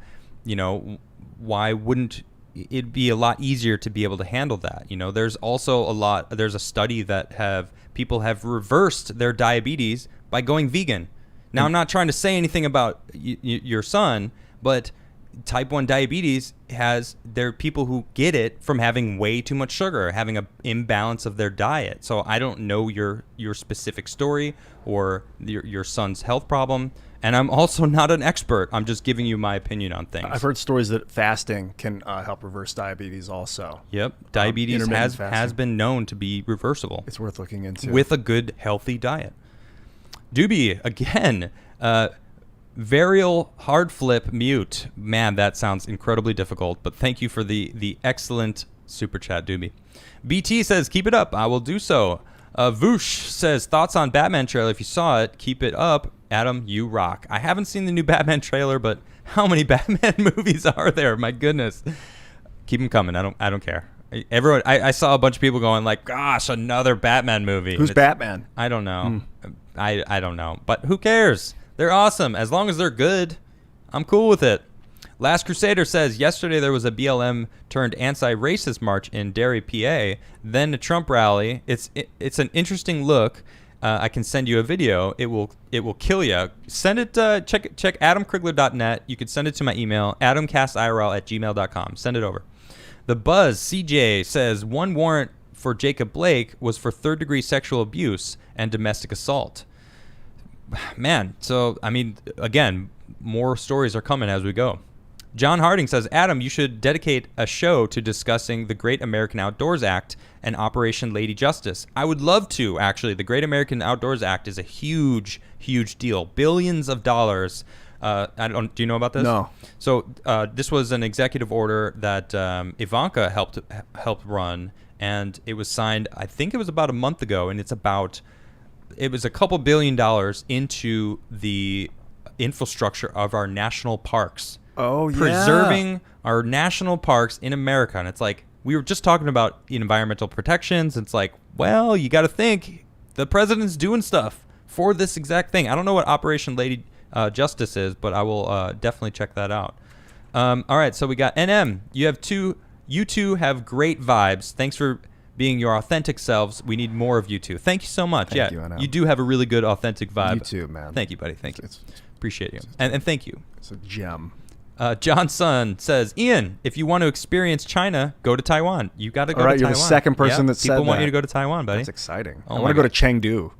why wouldn't it be a lot easier to be able to handle that? There's also there's a study that people have reversed their diabetes by going vegan. Now, I'm not trying to say anything about your son, but type 1 diabetes there are people who get it from having way too much sugar, having an imbalance of their diet. So I don't know your specific story or your son's health problem, and I'm also not an expert. I'm just giving you my opinion on things. I've heard stories that fasting can help reverse diabetes also. Yep. Diabetes has been known to be reversible. It's worth looking into. With a good, healthy diet. Doobie, again, varial hard flip mute. Man, that sounds incredibly difficult, but thank you for the excellent super chat, Doobie. BT says, keep it up. I will do so. Voosh says, thoughts on Batman trailer. If you saw it, keep it up. Adam, you rock. I haven't seen the new Batman trailer, but how many Batman movies are there? My goodness. Keep them coming. I don't care. Everyone, I saw a bunch of people going like, gosh, another Batman movie. Who's Batman? I don't know. I don't know, but who cares? They're awesome. As long as they're good, I'm cool with it. Last Crusader says, yesterday there was a BLM turned anti-racist march in Derry, PA, then a Trump rally. It's an interesting look. I can send you a video. It will kill you. Send it. Check adamcrigler.net. You can send it to my email, adamcastirl@gmail.com. Send it over. The Buzz CJ says one warrant for Jacob Blake was for third-degree sexual abuse and domestic assault. Man, so, I mean, again, more stories are coming as we go. John Harding says, Adam, you should dedicate a show to discussing the Great American Outdoors Act and Operation Lady Justice. I would love to, actually. The Great American Outdoors Act is a huge, huge deal. Billions of dollars. Do you know about this? No. So this was an executive order that Ivanka helped run, and it was signed, I think it was about a month ago, and it was a couple $2 billion into the infrastructure of our national parks. Oh, yeah. Preserving our national parks in America. And it's like, we were just talking about environmental protections. It's like, well, you got to think the president's doing stuff for this exact thing. I don't know what Operation Lady Justice is, but I will definitely check that out. All right, so we got NM. You two have great vibes. Thanks for being your authentic selves. We need more of you two. Thank you so much. Thank you, NM. You do have a really good authentic vibe. You too, man. Thank you, buddy. Thank you. Appreciate you. And thank you. It's a gem. John Sun says, Ian, if you want to experience China, go to Taiwan. You got to go to Taiwan. You're the second person that said that. People want you to go to Taiwan, buddy. That's exciting. I want to go to Chengdu.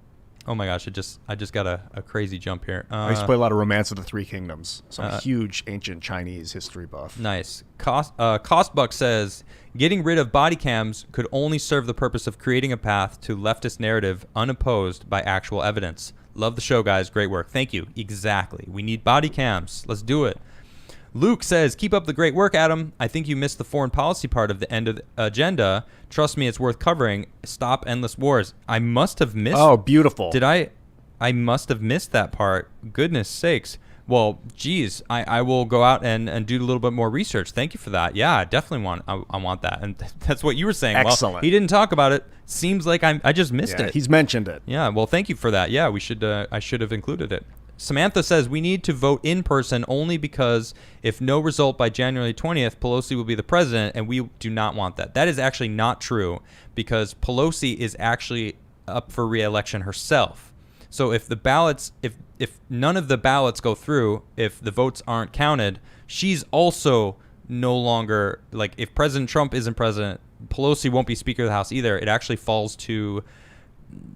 Oh my gosh, I just got a crazy jump here. I used to play a lot of Romance of the Three Kingdoms, so I'm a huge ancient Chinese history buff. Nice. Costbuck says, getting rid of body cams could only serve the purpose of creating a path to leftist narrative unopposed by actual evidence. Love the show, guys. Great work. Thank you. Exactly. We need body cams. Let's do it. Luke says, keep up the great work, Adam. I think you missed the foreign policy part of the end of the agenda. Trust me, it's worth covering. Stop endless wars. I must have missed. Oh, beautiful. Did I must have missed that part. Goodness sakes. Well, geez, I will go out and do a little bit more research. Thank you for that. Yeah, I definitely want that. And that's what you were saying. Excellent. Well, he didn't talk about it. Seems like I just missed it. He's mentioned it. Yeah, well, thank you for that. Yeah, we should. I should have included it. Samantha says we need to vote in person only because if no result by January 20th, Pelosi will be the president, and we do not want that. That is actually not true because Pelosi is actually up for re-election herself. So if the ballots, if none of the ballots go through, if the votes aren't counted, she's also no longer, like, if President Trump isn't president, Pelosi won't be Speaker of the House either. It actually falls to,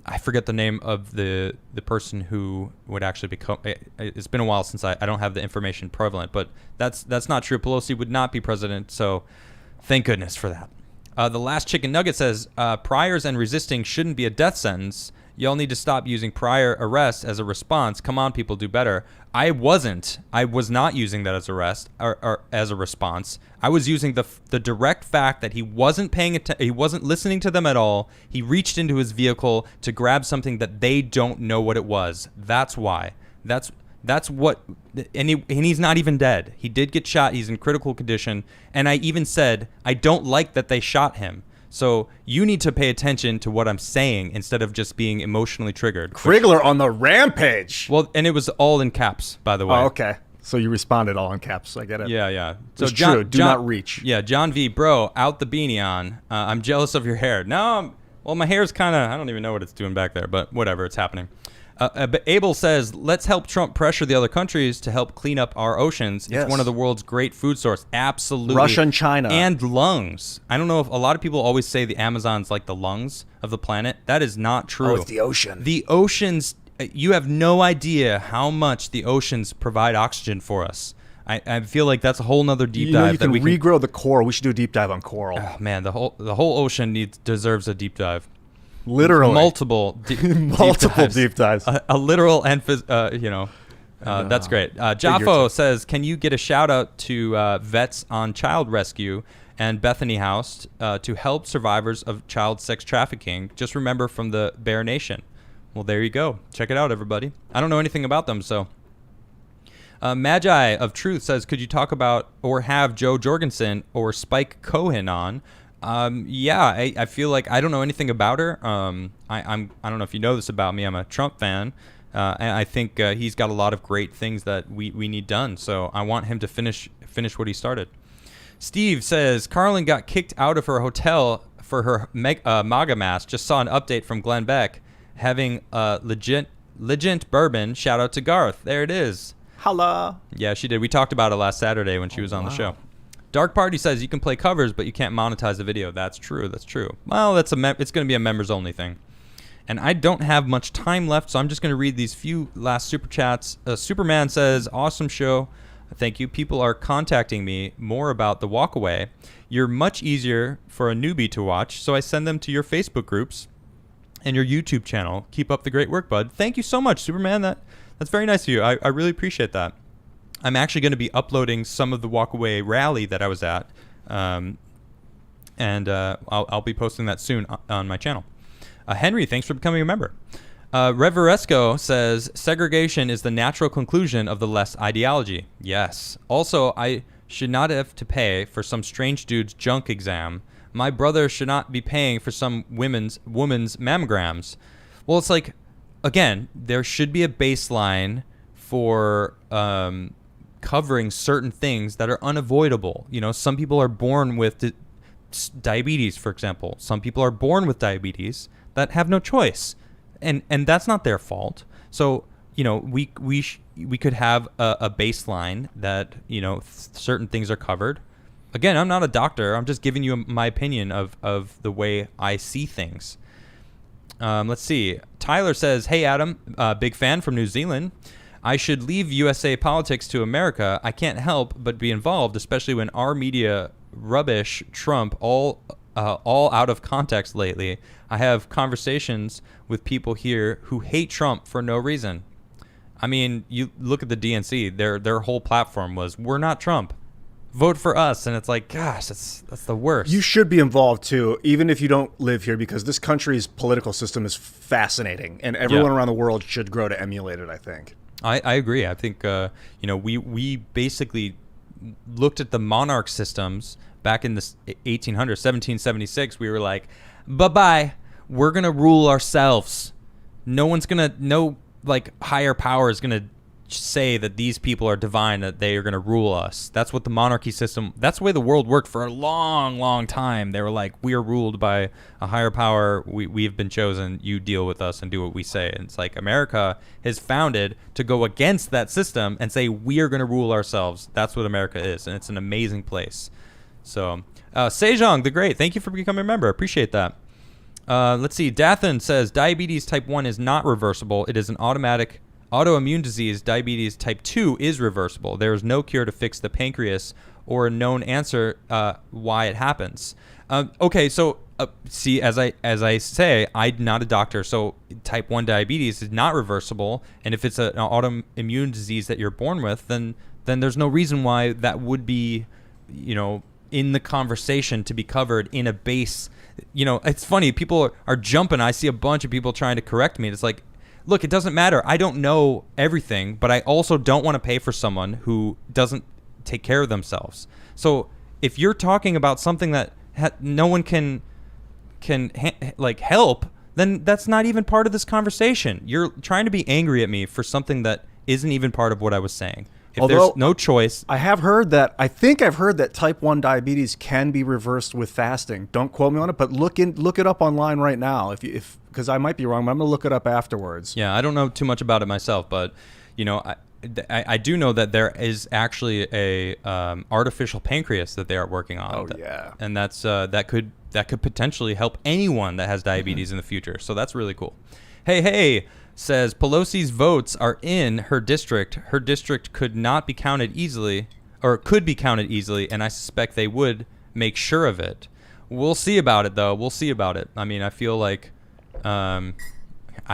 I forget the name of the person who would actually become. It's been a while since I don't have the information prevalent, but that's not true. Pelosi would not be president, so thank goodness for that. The last chicken nugget says priors and resisting shouldn't be a death sentence. Y'all need to stop using prior arrest as a response. Come on, people, do better. I was not using that as arrest or as a response. I was using the direct fact that he wasn't paying attention. He wasn't listening to them at all. He reached into his vehicle to grab something that they don't know what it was. That's why. That's what. And he's not even dead. He did get shot. He's in critical condition. And I even said, I don't like that they shot him. So you need to pay attention to what I'm saying instead of just being emotionally triggered. Crigler on the rampage. Well, and it was all in caps, by the way. Oh, okay. So you responded all in caps. I get it. Yeah. So it's true. Do not reach. Yeah, John V. Bro, out the beanie on. I'm jealous of your hair. No, well, my hair's kind of, I don't even know what it's doing back there, but whatever, it's happening. But Abel says, let's help Trump pressure the other countries to help clean up our oceans. Yes. It's one of the world's great food sources. Absolutely. Russia and China. And lungs. I don't know if a lot of people always say the Amazon's like the lungs of the planet. That is not true. Oh, it's the ocean. The oceans, you have no idea how much the oceans provide oxygen for us. I feel like that's a whole nother deep dive. You can regrow the coral. We should do a deep dive on coral. Oh, man, the whole ocean deserves a deep dive. Literally. Multiple deep dives. A literal and that's great. Jaffo says, can you get a shout out to vets on child rescue and Bethany House to help survivors of child sex trafficking? Just remember from the Bear Nation. Well, there you go. Check it out, everybody. I don't know anything about them, so. Magi of Truth says, could you talk about or have Joe Jorgensen or Spike Cohen on? I feel like I don't know anything about her. I don't know if you know this about me. I'm a Trump fan, and I think he's got a lot of great things that we need done. So I want him to finish what he started. Steve says Carlin got kicked out of her hotel for her MAGA mask. Just saw an update from Glenn Beck having legit bourbon. Shout out to Garth. There it is. Holla. Yeah, she did. We talked about it last Saturday when she was on the show. Dark Party says you can play covers, but you can't monetize the video. That's true. That's true. Well, it's going to be a members only thing. And I don't have much time left, so I'm just going to read these few last super chats. Superman says, awesome show. Thank you. People are contacting me more about the walkaway. You're much easier for a newbie to watch, so I send them to your Facebook groups and your YouTube channel. Keep up the great work, bud. Thank you so much, Superman. That's very nice of you. I really appreciate that. I'm actually going to be uploading some of the walkaway rally that I was at, and I'll be posting that soon on my channel. Henry, thanks for becoming a member. Reveresco says, segregation is the natural conclusion of the less ideology. Yes. Also, I should not have to pay for some strange dude's junk exam. My brother should not be paying for some woman's mammograms. Well, it's like, again, there should be a baseline for covering certain things that are unavoidable. You know, some people are born with diabetes, for example. Some people are born with diabetes that have no choice. And that's not their fault. So, you know, we could have a baseline that, you know, certain things are covered. Again, I'm not a doctor. I'm just giving you my opinion of the way I see things. Let's see. Tyler says, hey, Adam, big fan from New Zealand. I should leave USA politics to America. I can't help but be involved, especially when our media rubbish Trump all out of context lately. I have conversations with people here who hate Trump for no reason. I mean, you look at the DNC, their whole platform was, we're not Trump. Vote for us. And it's like, gosh, that's the worst. You should be involved too, even if you don't live here, because this country's political system is fascinating, and everyone around the world should grow to emulate it, I think. I agree. I think, you know, we basically looked at the monarch systems back in the 1800s, 1776. We were like, bye-bye. We're going to rule ourselves. No higher power is going to say that these people are divine, that they are going to rule us. That's what the monarchy system, that's the way the world worked for a long, long time. They were like, we are ruled by a higher power. We've been chosen. You deal with us and do what we say. And it's like America is founded to go against that system and say, we are going to rule ourselves. That's what America is. And it's an amazing place. So, Sejong the Great, thank you for becoming a member. Appreciate that. Let's see. Dathan says, diabetes type 1 is not reversible. It is an autoimmune disease. Diabetes type 2 is reversible. There is no cure to fix the pancreas or a known answer why it happens. Okay, so see, as I say, I'm not a doctor, so type 1 diabetes is not reversible. And if it's an autoimmune disease that you're born with, then there's no reason why that would be, you know, in the conversation to be covered in a base. You know, it's funny. People are jumping. I see a bunch of people trying to correct me. It's like, look, it doesn't matter. I don't know everything, but I also don't want to pay for someone who doesn't take care of themselves. So if you're talking about something that no one can help, then that's not even part of this conversation. You're trying to be angry at me for something that isn't even part of what I was saying. If there's no choice. I think I've heard that type 1 diabetes can be reversed with fasting. Don't quote me on it, but look it up online right now because I might be wrong, but I'm going to look it up afterwards. Yeah, I don't know too much about it myself, but you know, I do know that there is actually a artificial pancreas that they are working on. Oh yeah. And that's that could potentially help anyone that has diabetes in the future. So that's really cool. Hey, says Pelosi's votes are in her district. Her district could be counted easily, and I suspect they would make sure of it. We'll see about it, though. We'll see about it. I mean, I feel like, I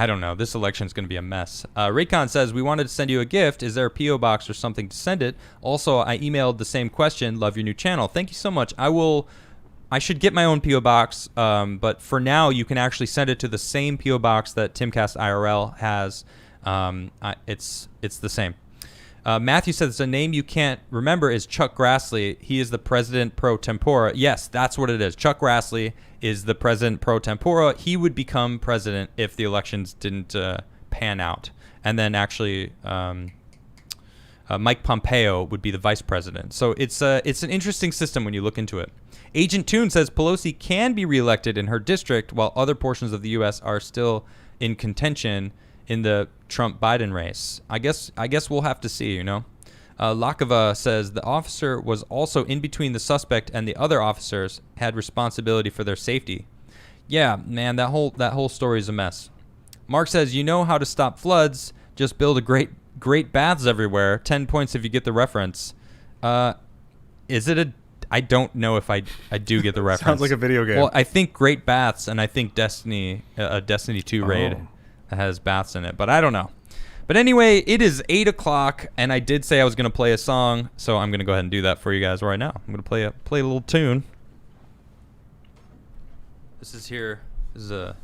don't know. This election is going to be a mess. Raycon says, we wanted to send you a gift. Is there a P.O. box or something to send it? Also, I emailed the same question. Love your new channel. Thank you so much. I should get my own P.O. box, but for now, you can actually send it to the same P.O. box that Timcast IRL has. It's the same. Matthew says the name you can't remember is Chuck Grassley. He is the president pro tempore. Yes, that's what it is. Chuck Grassley is the president pro tempore. He would become president if the elections didn't pan out. And then actually Mike Pompeo would be the vice president. So it's an interesting system when you look into it. Agent Toon says Pelosi can be reelected in her district while other portions of the U.S. are still in contention in the Trump-Biden race. I guess we'll have to see, you know. Lakava says the officer was also in between the suspect and the other officers, had responsibility for their safety. Yeah, man, that whole story is a mess. Mark says, you know how to stop floods. Just build a great baths everywhere. 10 points if you get the reference. Is it a... I don't know if I do get the reference. Sounds like a video game. Well, I think Great Baths, and I think Destiny 2 raid that has baths in it, but I don't know. But anyway, it is 8 o'clock, and I did say I was going to play a song, so I'm going to go ahead and do that for you guys right now. I'm going to play a little tune. This is a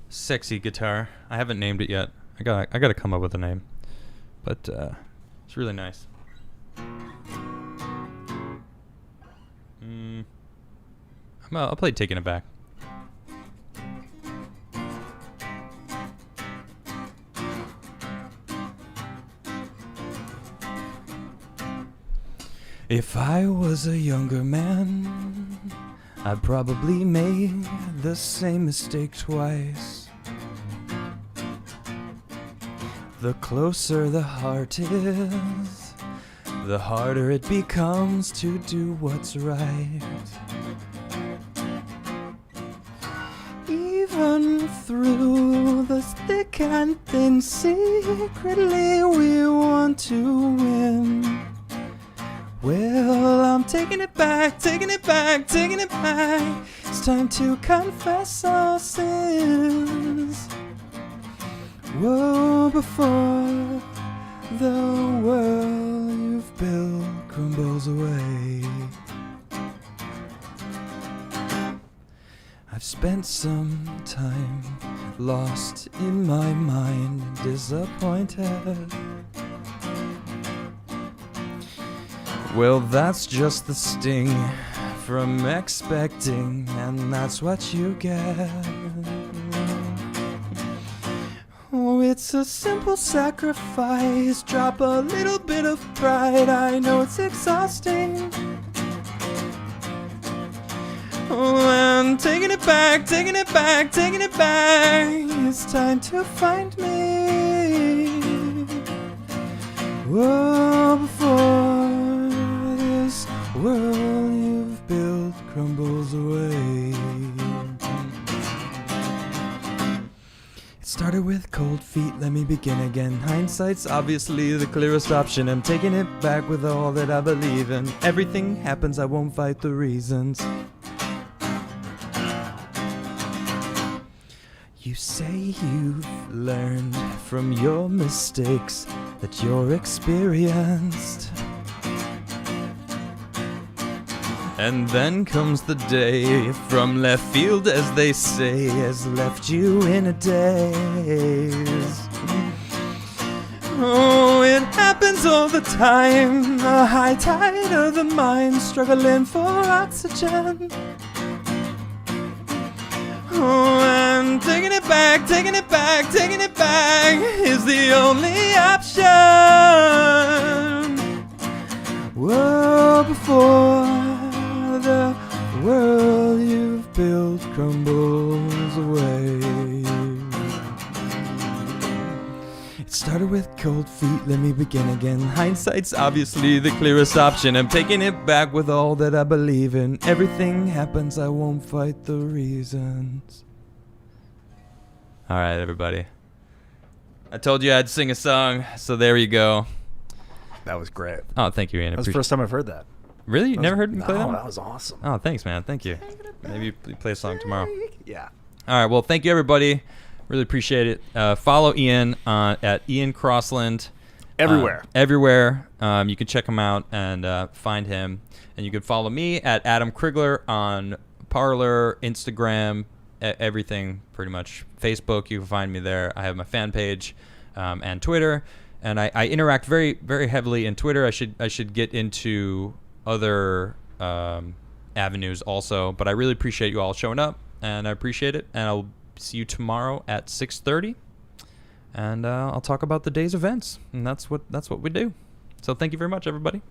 sexy guitar. I haven't named it yet. I gotta come up with a name, but it's really nice. I'll play Taking It Back. If I was a younger man, I'd probably make the same mistake twice. The closer the heart is, the harder it becomes to do what's right. Even through the thick and thin, secretly we want to win. Well, I'm taking it back, taking it back, taking it back. It's time to confess our sins. Whoa, before the world you've built crumbles away. I've spent some time lost in my mind, disappointed. Well, that's just the sting from expecting, and that's what you get. Oh, it's a simple sacrifice. Drop a little bit of pride. I know it's exhausting. Oh, I'm taking it back, taking it back, taking it back. It's time to find me. Whoa, before this world you've built crumbles away. It started with cold feet, let me begin again. Hindsight's obviously the clearest option. I'm taking it back with all that I believe in. Everything happens, I won't fight the reasons. You say you've learned from your mistakes, that you're experienced. And then comes the day from left field, as they say, has left you in a daze. Oh, it happens all the time, a high tide of the mind, struggling for oxygen. Oh, and taking it back, taking it back, taking it back is the only option. Whoa, before the world you've built crumbles away. It started with cold feet, let me begin again. Hindsight's obviously the clearest option. I'm taking it back with all that I believe in. Everything happens, I won't fight the reasons. Alright, everybody. I told you I'd sing a song, so there you go. That was great. Oh, thank you, Ian. That was the first time I've heard that. Really? You never heard me play that? No, one? that was awesome. Oh, thanks, man. Thank you. Maybe you play a song tomorrow. Yeah. All right. Well, thank you, everybody. Really appreciate it. Follow Ian at Ian Crossland. Everywhere. Everywhere. You can check him out and find him. And you can follow me at Adam Crigler on Parler, Instagram, everything pretty much. Facebook, you can find me there. I have my fan page and Twitter. And I interact very, very heavily in Twitter. I should get into other avenues also. But I really appreciate you all showing up. And I appreciate it. And I'll see you tomorrow at 6:30. And I'll talk about the day's events. And that's what we do. So thank you very much, everybody.